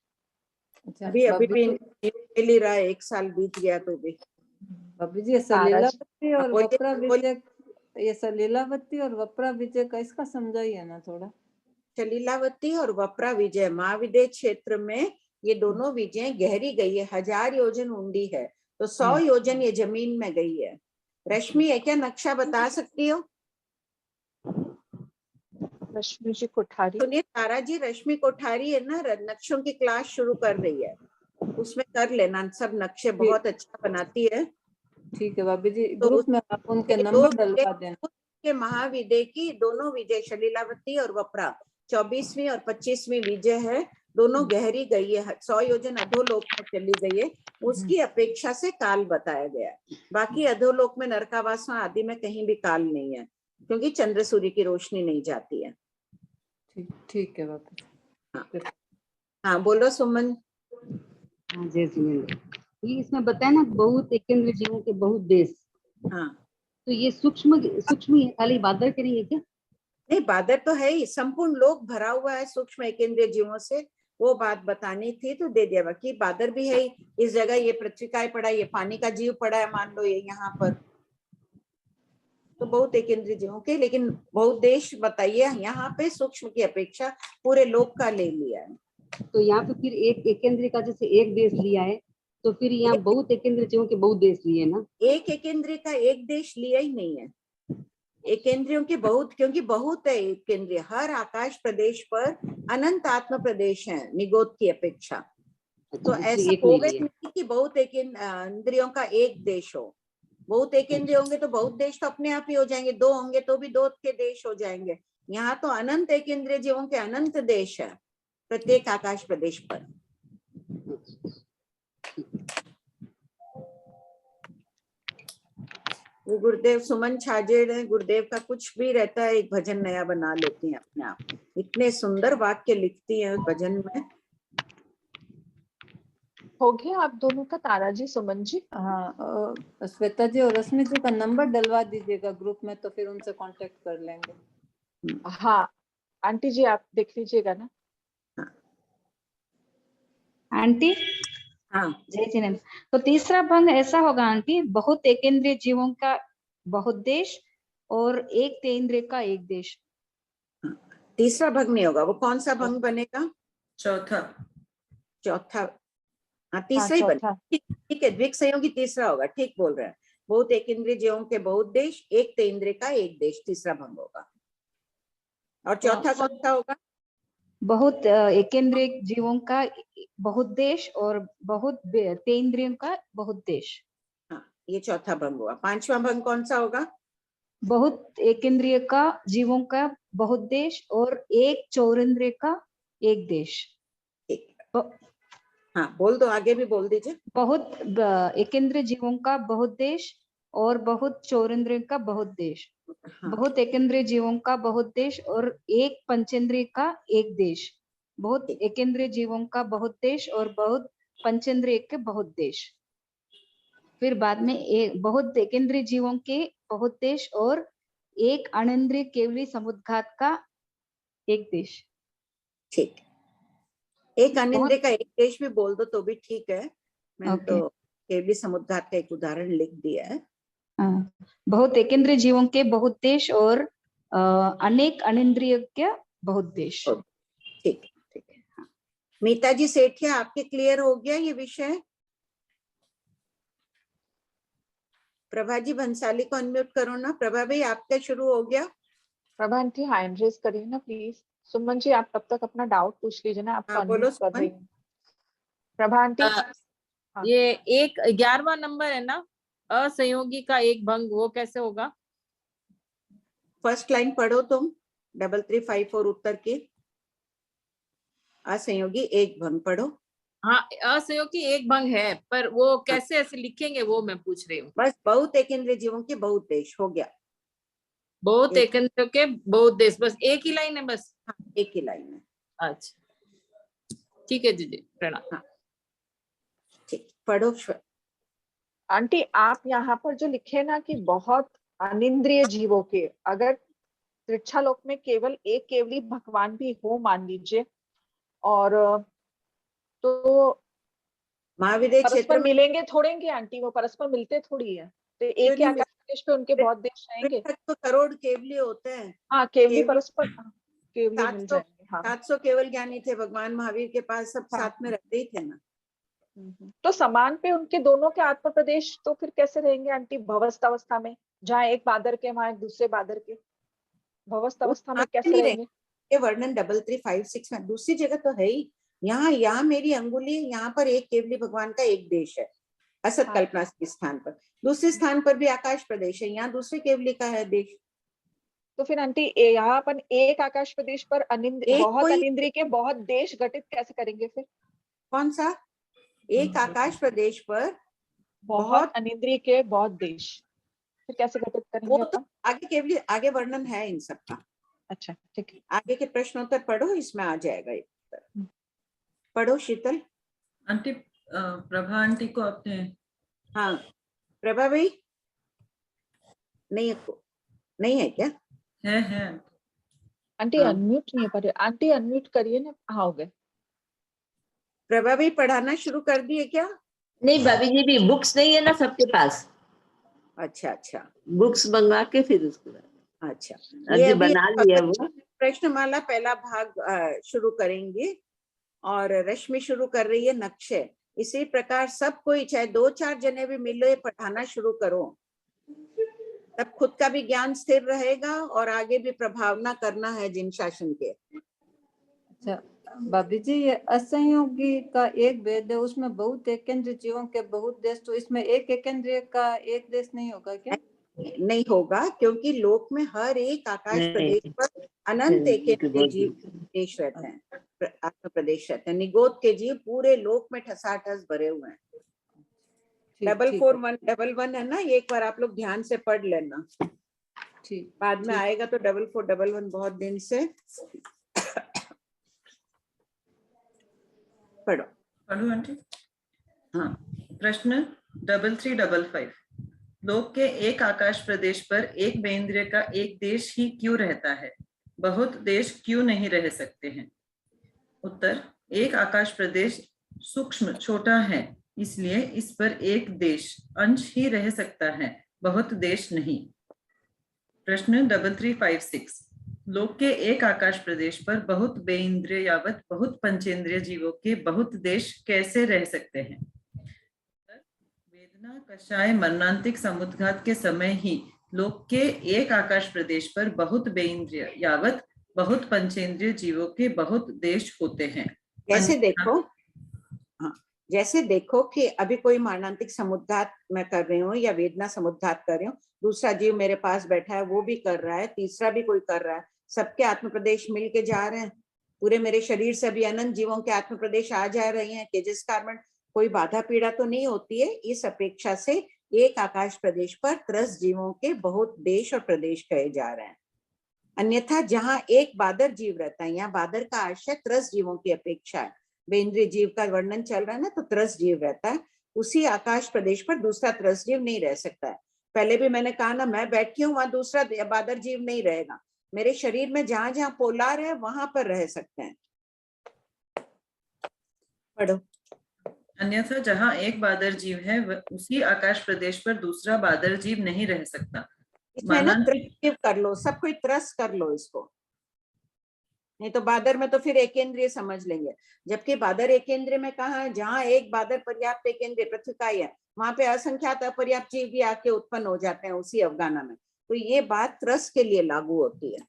अभी भी मिल ही रहा है, 1 साल बीत गया तो भी। भाभी जी सलीलावती और वप्रा विजय, ये सलीलावती और वप्रा विजय का इसका समझाइए ना थोड़ा। सलीलावती और वप्रा विजय महाविद्य क्षेत्र में ये दोनों विजय गहरी गई है, 1000 योजन ऊंडी है, तो 100 योजन ये जमीन में गई है। रश्मि है क्या, नक्शा बता सकती हो? रश्मि जी कोठारी। सुनिए तारा जी, रश्मि कोठारी है ना, नक्शों की क्लास शुरू कर रही है, उसमें कर लेना, सब नक्शे बहुत अच्छा बनाती है। ठीक है भाभी जी, तो ग्रुप में आप उनके नंबर डलवा देना। के महाविद्य की दोनों विजय सलीलावती और वप्रा 24वीं और 25वीं विजय है, दोनों गहरी गई है, 100 योजन अधोलोक में चली गई है, उसकी अपेक्षा से काल बताया गया है। बाकी अधोलोक में नरकावास आदि में कहीं भी काल नहीं है, क्योंकि चंद्र सूर्य की रोशनी नहीं जाती है। ठीक है बाबा। हाँ बोलो सुमन। हाँ जय जिनेंद्र। ये इसमें बताया ना बहुत एकेंद्रीय जीवों के बहुत देश। हाँ तो ये सूक्ष्म सूक्ष्म खाली बादल के नहीं है क्या? नहीं, बादर तो है ही, संपूर्ण लोक भरा हुआ है सूक्ष्म एकेंद्रीय जीवों से, वो बात बतानी थी तो दे दिया। बाकी बादर भी है ही, इस जगह ये पृथ्वी का पड़ा, ये पानी का जीव पड़ा है, मान लो ये यहाँ पर, तो बहुत एकेंद्रीय जीवों के, लेकिन बहुत देश बताइए यहाँ पे सूक्ष्म की अपेक्षा पूरे लोक का ले लिया है। तो यहाँ पे फिर एक एकेंद्रीय का जैसे एक देश लिया है, तो फिर यहाँ बहुत एकेंद्रीय जीवों के बहुत देश लिए ना। एक एकेंद्रीय का एक देश लिया ही नहीं है, एकेंद्रियों के बहुत, क्योंकि बहुत है एकेंद्रीय, हर आकाश प्रदेश पर अनंत आत्म प्रदेश है निगोद की अपेक्षा। तो ऐसा होगा नहीं कि बहुत एकेंद्रियों का एक देश हो, बहुत एकेंद्रीय होंगे तो बहुत देश तो अपने आप ही हो जाएंगे, 2 होंगे तो भी 2 के देश हो जाएंगे। यहाँ तो अनंत एकेंद्रीय जीवों के अनंत देश है प्रत्येक आकाश प्रदेश पर। वो गुरुदेव सुमन छाजेड़ है, गुरुदेव का कुछ भी रहता है एक भजन नया बना लेती हैं अपने आप, इतने सुंदर वाक्य लिखती हैं भजन में। हो गया आप दोनों का, तारा जी सुमन जी? हाँ श्वेता जी और रश्मि जी का नंबर डलवा दीजिएगा ग्रुप में, तो फिर उनसे कांटेक्ट कर लेंगे। हाँ आंटी जी आप देख लीजिएगा ना। आंटी हाँ जय जिनेंद्र। तो तीसरा भंग ऐसा होगा आंटी, बहुत एकेंद्रीय जीवों का बहुत देश और एक तेंद्रिय का एक देश। तीसरा भंग नहीं होगा, वो कौन सा भंग बनेगा? चौथा। हाँ तीसरा ही बनेगा, ठीक है, द्विक संयोगी तीसरा होगा, ठीक बोल रहे हैं। बहुत एकेंद्रीय जीवों के बहुत देश, एक तेंद्रिय का एक देश, तीसरा भंग होगा। और चौथा कौन सा होगा? बहुत एकेंद्रीय जीवों का बहुत देश और बहुत तेंद्रियों का बहुत देश। हाँ ये चौथा भंग हुआ। 5वां भंग कौन सा होगा? बहुत एकेंद्रीय का जीवों का बहुत देश और एक चौरेंद्रिय का एक देश। हाँ बोल दो, आगे भी बोल दीजिए। बहुत एकेंद्रीय जीवों का बहुत देश और बहुत चौरेंद्रिय का बहुत देश। बहुत एकेंद्रीय जीवों का बहुत देश और एक पंचेंद्रिय का एक देश। बहुत एकेंद्रीय जीवों का बहुत देश और बहुत पंचेंद्रिय के बहुत देश। फिर बाद में एक बहुत एकेंद्रीय जीवों के बहुत देश और एक अनिंद्रिय केवली समुद्घात का एक देश। ठीक, एक अनिंद्रिय का एक देश भी बोल दो तो भी ठीक है। मैं तो केवली समुद्घात का एक उदाहरण लिख दिया है। बहुत एकेंद्रीय जीवों के बहुत देश और अनेक अनिंद्रिय के बहुत देश। ठीक ठीक है। हाँ। मीता जी सेठिया, आपके क्लियर हो गया ये विषय? प्रभा जी भंसाली को अनम्यूट करो ना। प्रभा भाई आपका शुरू हो गया? प्रभा आंटी हैंड रेज करिए ना प्लीज। सुमन जी आप तब तक अपना डाउट पूछ लीजिए ना, आपको बोलो अनम्यूट कर रही हूँ। प्रभा आंटी ये 11वां नंबर है ना, असंयोगी का एक भंग, वो कैसे होगा? फर्स्ट लाइन पढ़ो तुम 3354 उत्तर की। असंयोगी एक भंग पढ़ो। हाँ, असंयोगी एक भंग है, पर वो कैसे ऐसे लिखेंगे वो मैं पूछ रही हूँ। बस बहुत एकेंद्रीय जीवों के बहुत देश हो गया। बहुत एकेंद्रियों के बहुत देश, बस एक ही लाइन है बस? हाँ, एक ही लाइन है। अच्छा ठीक है दीदी, प्रणाम। हाँ ठीक, पढ़ो। आंटी आप यहाँ पर जो लिखे ना कि बहुत अनिंद्रिय जीवों के, अगर त्रिच्छालोक में केवल एक केवली भगवान भी हो मान लीजिए, और तो महाविद्य क्षेत्र परस्पर में मिलेंगे थोड़ेंगे आंटी, वो परस्पर मिलते थोड़ी है, तो एक ही आकाश प्रदेश पे उनके बहुत देश रहेंगे। तो करोड़ केवली होते हैं। हाँ केवली परस्पर केवली मिल जाएंगे। हाँ 700 केवल ज्ञानी थे भगवान महावीर के पास, सब साथ में रहते ही थे ना। तो समान पे उनके दोनों के आत्म प्रदेश तो फिर कैसे रहेंगे आंटी भवस्थ अवस्था में, जहाँ एक बादर के वहां एक दूसरे बादर के, भवस्थ अवस्था में कैसे रहेंगे? ये वर्णन 3356 में दूसरी जगह तो है ही। यहाँ मेरी अंगुली, यहाँ पर एक केवली भगवान का एक देश है असत कल्पना के स्थान पर। दूसरे स्थान पर भी आकाश प्रदेश है, यहाँ दूसरे केवली का है देश। तो फिर आंटी यहाँ अपन एक आकाश प्रदेश पर बहुत अनिंद्रिय के बहुत देश घटित कैसे करेंगे फिर? कौन सा? एक आकाश प्रदेश पर बहुत अनिंद्रिय के बहुत देश, फिर कैसे घटित करेंगे? वो तो आगे केवली आगे वर्णन है इन सब का। अच्छा ठीक है, आगे के प्रश्नोत्तर पढ़ो, इसमें आ जाएगा एक उत्तर। पढ़ो शीतल। आंटी प्रभा आंटी को अपने। हाँ प्रभा भाई नहीं है क्या? है आंटी अनम्यूट नहीं कर रही। आंटी अनम्यूट करिए ना। हाँ हो गए। प्रभा भाई पढ़ाना शुरू कर दिए क्या? नहीं भाभी जी, भी बुक्स नहीं है ना सबके पास। अच्छा बुक्स मंगवा के फिर उसके बाद। अच्छा ये अभी बना लिया वो। प्रश्नमाला पहला भाग शुरू करेंगे और रश्मि शुरू कर रही है नक्शे। इसी प्रकार सब कोई चाहे 2-4 जने भी मिले पढ़ाना शुरू करो, तब खुद का भी ज्ञान स्थिर रहेगा और आगे भी प्रभावना करना है जिन शासन के। अच्छा भाभी जी, ये असंयोगी का एक भेद है, उसमें बहुत एकेंद्रीय जीवों के बहुत देश, तो इसमें एक एकेंद्रीय का एक देश नहीं होगा क्या? नहीं होगा, क्योंकि लोक में हर एक आकाश प्रदेश पर अनंत एकेंद्रीय जीव देश रहते हैं, आत्म प्रदेश रहते हैं। निगोद के जीव पूरे लोक में ठसाठस भरे हुए हैं। 444111 है ना, एक बार आप लोग ध्यान से पढ़ लेना। ठीक, बाद में आएगा तो 4411 बहुत दिन से पढ़ो आंटी। हाँ, प्रश्न 3355। लोक के एक आकाश प्रदेश पर एक बेंद्रिय का एक देश ही क्यों रहता है, बहुत देश क्यों नहीं रह सकते हैं? उत्तर, एक आकाश प्रदेश सूक्ष्म छोटा है, इसलिए इस पर एक देश अंश ही रह सकता है, बहुत देश नहीं। प्रश्न 3356। लोक के एक आकाश प्रदेश पर बहुत बेइंद्रिय यावत बहुत पंचेंद्रिय जीवों के बहुत देश कैसे रह सकते हैं? वेदना कषाय मरणांतिक समुद्घात के समय ही लोक के एक आकाश प्रदेश पर बहुत बेइंद्रिय यावत बहुत पंचेंद्रिय जीवों के बहुत देश होते हैं। जैसे देखो कि अभी कोई मरणांतिक समुद्घात मैं कर रही हूँ या वेदना समुद्घात कर रही हूँ, दूसरा जीव मेरे पास बैठा है वो भी कर रहा है, तीसरा भी कोई कर रहा है, सबके आत्म प्रदेश मिल के जा रहे हैं। पूरे मेरे शरीर से भी अनंत जीवों के आत्म प्रदेश आ जा रहे हैं, कि जिस कारण कोई बाधा पीड़ा तो नहीं होती है। इस अपेक्षा से एक आकाश प्रदेश पर त्रस्त जीवों के बहुत देश और प्रदेश कहे जा रहे हैं। अन्यथा जहाँ एक बादर जीव रहता है, यहाँ बादर का आशय त्रस्त जीवों की अपेक्षा है। बेंद्रिय जीव का वर्णन चल रहा है ना, तो त्रस्त जीव रहता है। उसी आकाश प्रदेश पर दूसरा त्रस्त जीव नहीं रह सकता है। पहले भी मैंने कहा ना, मैं बैठी हूँ वहां दूसरा बादर जीव नहीं रहेगा। मेरे शरीर में जहां जहां पोलार है वहां पर रह सकते हैं। पढ़ो। अन्यथा जहाँ एक बादर जीव है उसी आकाश प्रदेश पर दूसरा बादर जीव नहीं रह सकता। इसमें ना त्रस कर लो, सब कोई त्रस कर लो इसको, नहीं तो बादर में तो फिर एकेंद्रीय समझ लेंगे। जबकि बादर एकेंद्रीय में कहा है, जहाँ एक बादर पर्याप्त एकेंद्रीय पृथ्वी है, वहां पे असंख्यात अपर्याप्त जीव भी आके उत्पन्न हो जाते हैं उसी अवगाना में। तो ये बात त्रस के लिए लागू होती है।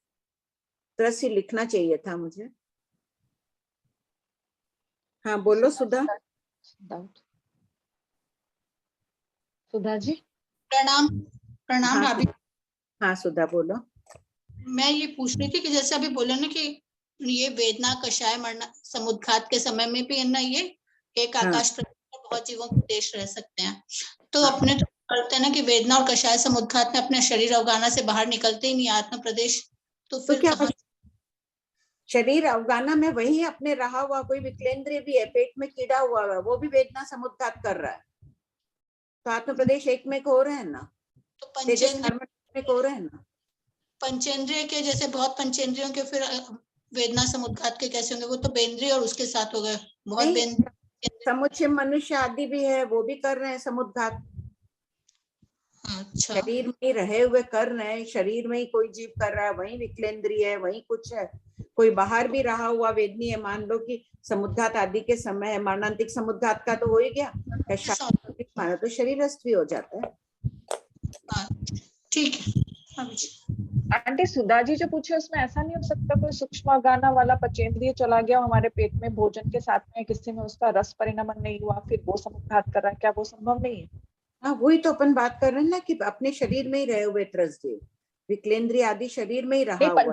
त्रस ही लिखना चाहिए था मुझे। हाँ बोलो सुधा। सुधा जी। प्रणाम। प्रणाम भाभी। हाँ सुधा बोलो। मैं ये पूछ रही थी कि जैसे अभी बोले ना कि ये वेदना कषाय मरना समुद्घात के समय में भी है ना, ये एक आकाश प्रदेश में बहुत जीवों के देश रह सकते हैं। तो अपने तो करते हैं ना कि वेदना और कषाय समुद्घात में अपने शरीर अवगाना से बाहर निकलते ही नहीं आत्म प्रदेश, तो फिर क्या शरीर अवगाना में वही अपने रहा हुआ कोई विकलेंद्रिय भी है, पेट में कीड़ा हुआ है, वो भी वेदना समुद्घात कर रहा है, तो आत्म प्रदेश एक में हो रहे हैं ना, तो पंचेंद्रिय हो रहे हैं ना। पंचेंद्रिय के जैसे बहुत पंचेंद्रियों के फिर वेदना समुद्घात के कैसे होंगे? वो तो बेंद्रिय और उसके साथ हो गए बहुत। समुच्चय मनुष्य आदि भी है, वो भी कर रहे हैं समुद्घात। अच्छा। शरीर में रहे हुए कर रहे हैं, शरीर में ही कोई जीव कर रहा है, वही विकलेंद्रिय है, वही कुछ है। कोई बाहर भी रहा हुआ वेदनी है, मान लो कि समुद्घात आदि के समय है, मरणांतिक समुद्घात का तो हो ही गया, माना तो शरीरस्थ भी हो जाता है। ठीक है। आंटी सुधा जी जो पूछे उसमें ऐसा नहीं हो सकता कोई सूक्ष्म अवगाना वाला पचेंद्रिय चला गया हमारे पेट में भोजन के साथ में, किसी में उसका रस परिणमन नहीं हुआ, फिर वो समुद्घात कर रहा है, क्या वो संभव नहीं है? हाँ वही तो अपन बात कर रहे हैं ना कि अपने शरीर में ही रहे हुए त्रसदेव विकलेंद्रिय आदि शरीर में ही रहा हुआ है।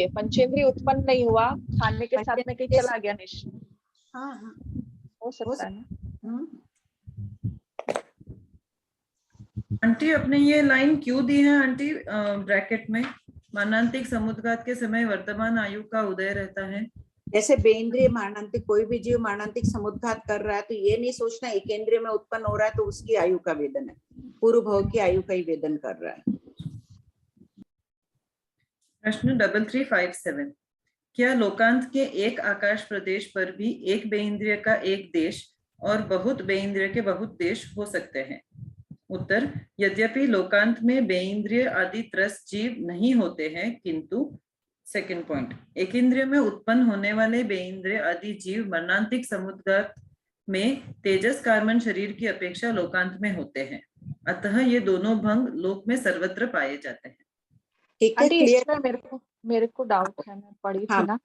पंचेंद्रिय उत्पन्न नहीं हुआ, खाने के साथ में कहीं चला गया निश्चय। हाँ हो सकता है ना। आंटी अपने ये लाइन क्यों दी है आंटी ब्रैकेट में? मानांतिक समुद्घात के समय वर्तमान आयु का उदय रहता है। जैसे बेंद्रिय मारणांतिक कोई भी जीव मारणांतिक समुद्घात कर रहा है तो ये नहीं सोचना एकेंद्रिय में उत्पन्न हो रहा है तो उसकी आयु का वेदन है, पूर्व भव की आयु का ही वेदन कर रहा है। प्रश्न 3357, क्या लोकांत के एक आकाश प्रदेश पर भी एक बेइंद्रिय का एक देश और बहुत बेइंद्रिय के बहुत देश हो सकते हैं? उत्तर, यद्यपि लोकांत में बेइंद्रिय आदि त्रस जीव नहीं होते हैं, किंतु सेकंड पॉइंट, एक इंद्रिय में उत्पन्न होने वाले बेइंद्रिय आदि जीव मरणांतिक समुद्घात में तेजस कार्बन शरीर की अपेक्षा लोकांत में होते हैं, अतः ये दोनों भंग लोक में सर्वत्र पाए जाते हैं। आंटी इसमें मेरे को डाउट है, मैं पढ़ी थी ना,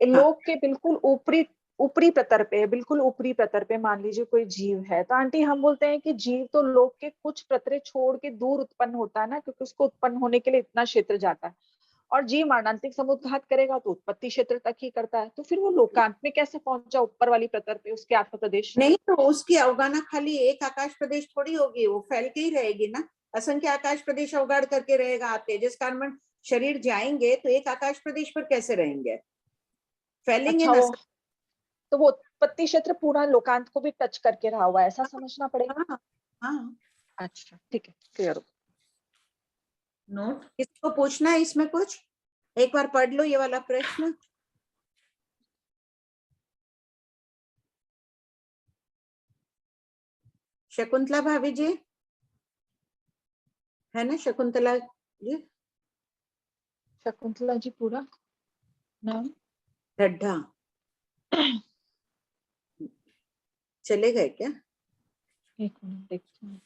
लोक के बिल्कुल ऊपरी प्रतर पे, बिल्कुल ऊपरी प्रतर पे मान लीजिए कोई जीव है, तो आंटी हम बोलते हैं कि जीव तो लोक के कुछ प्रतरे छोड़ के दूर उत्पन्न होता है ना, क्योंकि उसको उत्पन्न होने के लिए इतना क्षेत्र जाता है, और जीव मरणांतिक समुद्घात करेगा तो उत्पत्ति क्षेत्र तक ही करता है, तो फिर वो लोकांत में कैसे पहुंचा ऊपर वाली प्रतर पे उसके आत्म प्रदेश? नहीं तो उसकी अवगाना खाली एक आकाश प्रदेश थोड़ी होगी, वो फैल के ही रहेगी ना, असंख्य आकाश प्रदेश अवगाड़ करके रहेगा। तेजस कार्बन शरीर जाएंगे तो एक आकाश प्रदेश पर कैसे रहेंगे, फैलेंगे ना। तो वो उत्पत्ति क्षेत्र पूरा लोकांत को भी टच करके रहा हुआ है, ऐसा समझना पड़ेगा। हाँ अच्छा ठीक है, क्लियर हो। नोट किसको पूछना है इसमें कुछ? एक बार पढ़ लो ये वाला प्रश्न। शकुंतला भाभी जी है ना? शकुंतला जी, शकुंतला जी पूरा नाम ढड्ढा चले गए क्या? एक मिनट देखती हूँ।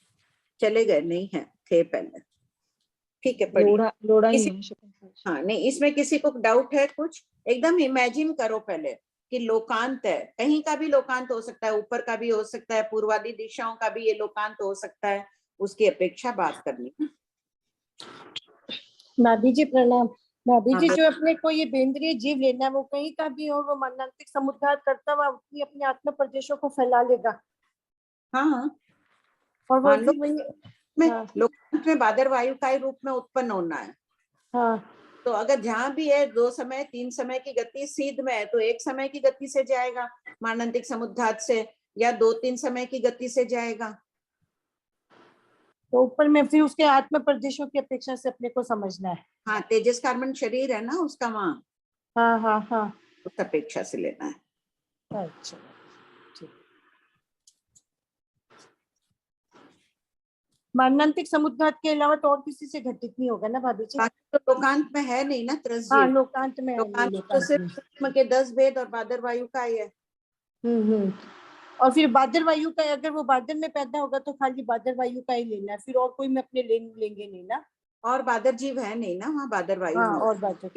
चले गए नहीं है, थे पहले। ठीक है लोड़ा ही है। हाँ नहीं, इसमें किसी को डाउट है कुछ? एकदम इमेजिन करो पहले कि लोकांत है, कहीं का भी लोकांत हो सकता है, ऊपर का भी हो सकता है, पूर्वादि दिशाओं का भी ये लोकांत हो सकता है, उसकी अपेक्षा बात करनी है। भाभी जी प्रणाम। भाभी जी जो अपने को ये बेंद्रिय जीव लेना है वो कहीं का भी हो, वो मरणांतिक समुद्घात करता हुआ अपने आत्म प्रदेशों को फैला लेगा। हाँ और वो लोकांत में बादर वायु का रूप में उत्पन्न होना है। हाँ तो अगर जहां भी है 2 समय 3 समय की गति सीध में है तो 1 समय की गति से जाएगा मरणांतिक समुद्घात से, या 2-3 समय की गति से जाएगा। तो ऊपर में फिर उसके आत्म प्रदेशों की अपेक्षा से अपने को समझना है। हाँ तेजस कार्बन शरीर है ना उसका वहाँ। हाँ उस अपेक्षा से लेना है। अच्छा मरणांतिक समुद्घात के अलावा तो और किसी से घटित नहीं होगा ना भाभी जी? बाकी तो लोकांत में है नहीं ना त्रस हाँ, जीव। लोकांत में है नहीं, लोकांत तो लोकांत सिर्फ में। सूक्ष्म के 10 भेद और बादर वायु का ही है। और फिर बादर वायु का, अगर वो बादर में पैदा होगा तो खाली बादर वायु का ही लेना है, फिर और कोई में अपने लेंगे नहीं ना। और बादर जीव है नहीं ना वहाँ बादर वायु हाँ, में। और बादर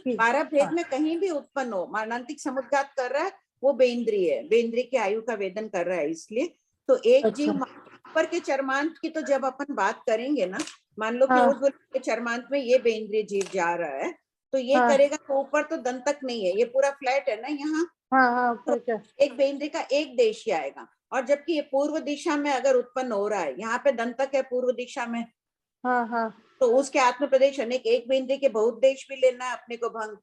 12 भेद में कहीं भी उत्पन्न हो, मरणांतिक समुद्घात कर रहा है वो बेंद्रीय है, बेंद्रीय की आयु का वेदन कर रहा है। इसलिए तो एक जीव ऊपर के चरमांत की तो जब अपन बात करेंगे ना, मान लो कि ऊर्ध्व के चरमांत में ये बेंद्रीय जीव जा रहा है तो ये करेगा, तो ऊपर तो दंतक नहीं है, ये पूरा फ्लैट है ना यहाँ। तो एक बेंद्रीय का एक देश ही आएगा। और जबकि ये पूर्व दिशा में अगर उत्पन्न हो रहा है, यहाँ पे दंतक है पूर्व दिशा में, तो उसके आत्म प्रदेश अनेक, एक बेंद्रीय के बहुत देश भी लेना है अपने को भंग,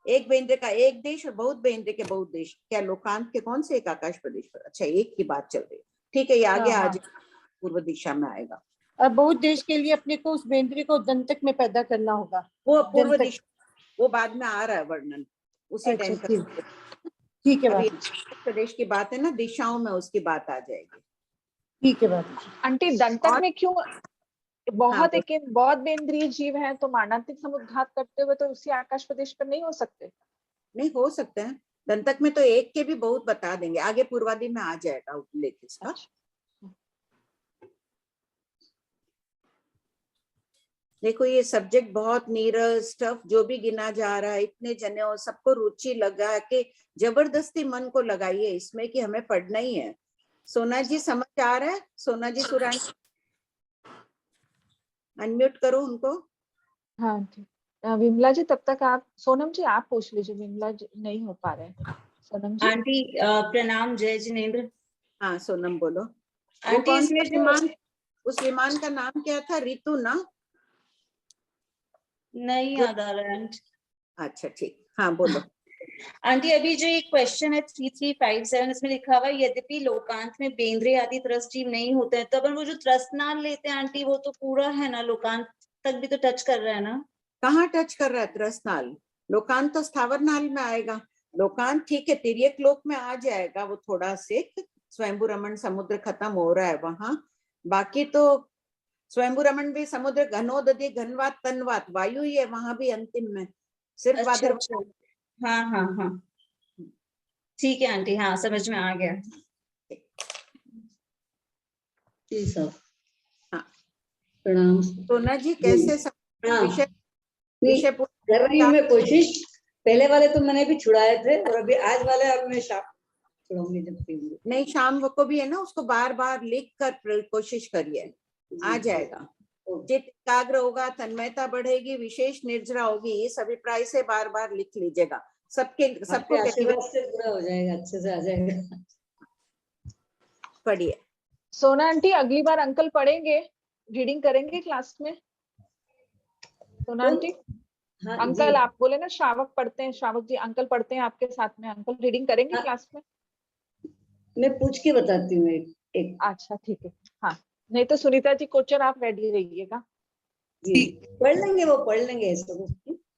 एक बेंद्रीय का एक देश और बहुत बेंद्रीय के बहुत देश। क्या लोकांत के कौन से एक आकाश प्रदेश पर? अच्छा, एक की बात चल रही है, ठीक है, ये आगे आज पूर्व दिशा में आएगा। अब बहुत देश के लिए अपने को उस बेंद्रीय को दंतक में पैदा करना होगा। वो पूर्व दिशा, वो बाद में आ रहा है वर्णन उसी टाइम। ठीक है, अभी प्रदेश की बात है ना, दिशाओं में उसकी बात आ जाएगी। ठीक है बात। आंटी दंतक में क्यों बहुत बहुत बेंद्रीय जीव है तो मरणांतिक समुद्घात करते हुए तो उसी आकाश प्रदेश पर नहीं हो सकते? नहीं हो सकते हैं, दंतक में तो एक के भी बहुत बता देंगे, आगे पूर्वादि में आ जाएगा उल्लेख इसका। देखो ये सब्जेक्ट बहुत नीरस स्टफ जो भी गिना जा रहा है, इतने जने और सबको रुचि लगा के जबरदस्ती मन को लगाइए इसमें कि हमें पढ़ना ही है। सोना जी समझ आ रहा है? सोना जी सुरानी अनम्यूट करो उनको। हाँ ठीक, विमला जी तब तक आप, सोनम जी आप पूछ लीजिए, विमला जी नहीं हो पा रहे हैं। सोनम जी। आंटी प्रणाम, जय जिनेंद्र। हाँ सोनम बोलो। आंटी इसमें विमान, उस विमान का नाम क्या था? ऋतु ना? नहीं याद आ रहा है। अच्छा ठीक, हाँ बोलो। आंटी अभी जो एक क्वेश्चन है 3357, इसमें लिखा हुआ है यद्यपि लोकांत में बेंद्रे आदि त्रस्त जीव नहीं होते हैं, तो अपन वो जो त्रस्तनाल लेते हैं आंटी वो तो पूरा है ना, लोकांत तक भी तो टच कर रहा है ना? कहाँ टच कर रहा है त्रस्तनाल? लोकांत तो स्थावर नाल में आएगा। लोकांत ठीक है तिर्यक लोक में आ जाएगा, वो थोड़ा से स्वयंभू रमण समुद्र खत्म हो रहा है वहां, बाकी तो स्वयंभू रमण भी समुद्र घनोदधि घनवात तनवात वायु ही है वहां भी अंतिम में, सिर्फ अच्छा। हाँ हाँ हाँ ठीक है आंटी, हाँ समझ में आ गया। जी सब। हाँ प्रणाम। सोना जी कैसे विषय कर रही हूँ मैं कोशिश। पहले वाले तो मैंने भी छुड़ाए थे और अभी आज वाले अब मैं छुड़ाऊंगी जब भी। नहीं शाम को भी है ना, उसको बार बार लिख कर कोशिश करिए, आ जाएगा। चित्त एकाग्र होगा, तन्मयता बढ़ेगी, विशेष निर्जरा होगी, इस अभिप्राय से बार बार लिख लीजिएगा। सबको आशीर्वाद से पूरा हो जाएगा, अच्छे से आ जाएगा। पढ़िए। सोना आंटी अगली बार अंकल पढ़ेंगे, रीडिंग करेंगे क्लास में? सोना आंटी हाँ, अंकल आप बोले ना श्रावक पढ़ते हैं, श्रावक जी अंकल पढ़ते हैं आपके साथ में, अंकल रीडिंग करेंगे क्लास में? मैं पूछ के बताती हूँ एक। अच्छा ठीक है, हाँ नहीं तो सुनीता जी कोचर आप रेडी रहिएगा। जी पढ़ लेंगे, वो पढ़ लेंगे इसको।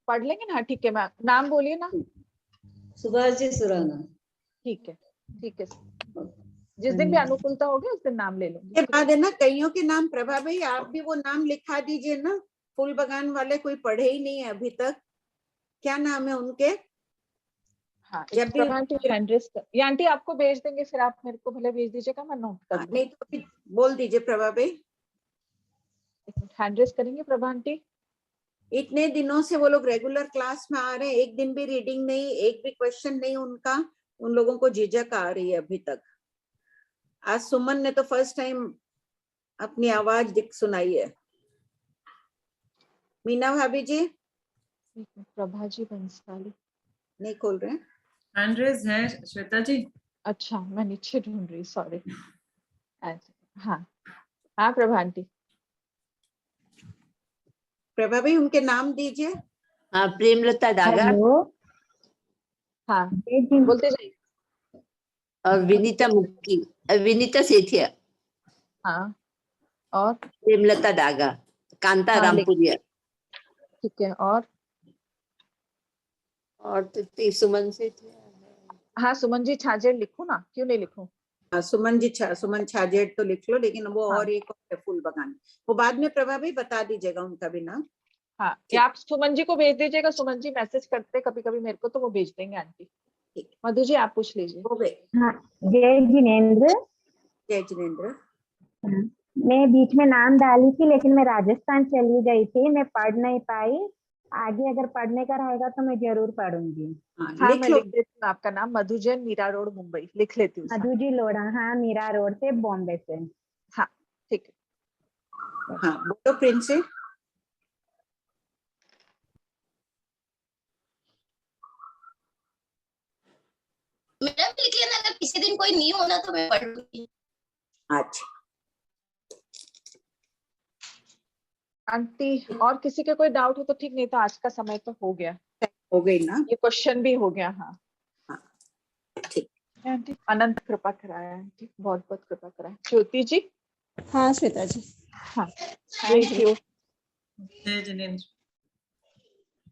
पढ़ लेंगे ना, ठीक है मैम, नाम बोलिए ना। सुभाष जी सुराना। ठीक है ठीक है, जिस दिन भी अनुकूलता होगी उस दिन नाम ले लूंगी। के बाद है ना कईयों के नाम, प्रभा भाई आप भी वो नाम लिखा दीजिए ना, फूल बगान वाले कोई पढ़े ही नहीं है अभी तक, क्या नाम है उनके? हाँ जब भी या आंटी आपको भेज देंगे, फिर आप मेरे को भले भेज दीजिएगा, मैं नोट कर नहीं तो बोल दीजिए प्रभा भाई। हैंड रेस करेंगे प्रभा आंटी। इतने दिनों से वो लोग रेगुलर क्लास में आ रहे हैं, एक दिन भी रीडिंग नहीं, एक भी क्वेश्चन नहीं उनका, उन लोगों को झिझक आ रही है अभी तक। आज सुमन ने तो फर्स्ट टाइम अपनी आवाज सुनाई है। मीना भाभी जी। प्रभा जी बंसाली नहीं खोल रहे हैं। हैंड रेज है श्वेता जी। अच्छा मैं नीचे ढूंढ रही, सॉरी। हाँ हाँ प्रभा आंटी। प्रभा भाई उनके नाम दीजिए। हाँ प्रेमलता डागा। हाँ बोलते जाइए। और विनीता मुक्की, विनीता सेठिया। हाँ और प्रेमलता डागा, कांता रामपुरिया। ठीक है और तो सुमन सेठिया। हाँ सुमन जी छाजेड़ लिखूं ना, क्यों नहीं लिखूं? सुमन छाजेट तो लिख लो, लेकिन वो और एक और है फूल बगान, वो बाद में प्रभा भी बता दीजिएगा उनका भी नाम। हाँ, या आप सुमन जी को भेज दीजिएगा, सुमन जी मैसेज करते कभी कभी मेरे को, तो वो भेज देंगे आंटी। मधु जी आप पूछ लीजिए। हो गए। हाँ, जय जिनेंद्र। जय जिनेंद्र। मैं बीच में नाम डाली थी, लेकिन मैं राजस्थान चली गई थी, मैं पढ़ नहीं पाई। आगे अगर पढ़ने का रहेगा तो मैं जरूर पढ़ूंगी। हाँ, मैं लिख देती हूँ आपका नाम, मधु जैन, मीरा रोड, मुंबई, लिख लेती हूँ। मधु जी लोढ़ा, हाँ, मीरा रोड से, बॉम्बे से। हाँ ठीक है। हाँ बोलो प्रिंस। मेरा भी लिख लेना, अगर किसी दिन कोई नहीं होना तो मैं पढ़ लूंगी। अच्छा आंटी, और किसी के कोई डाउट हो तो ठीक, नहीं तो आज का समय तो हो गया। हो गई ना, ये क्वेश्चन भी हो गया। हाँ ठीक आंटी, अनंत कृपा कराया आंटी, बहुत बहुत कृपा कराया। ज्योति जी। हाँ श्वेता जी। हाँ थैंक यू। जय जिनेंद्र।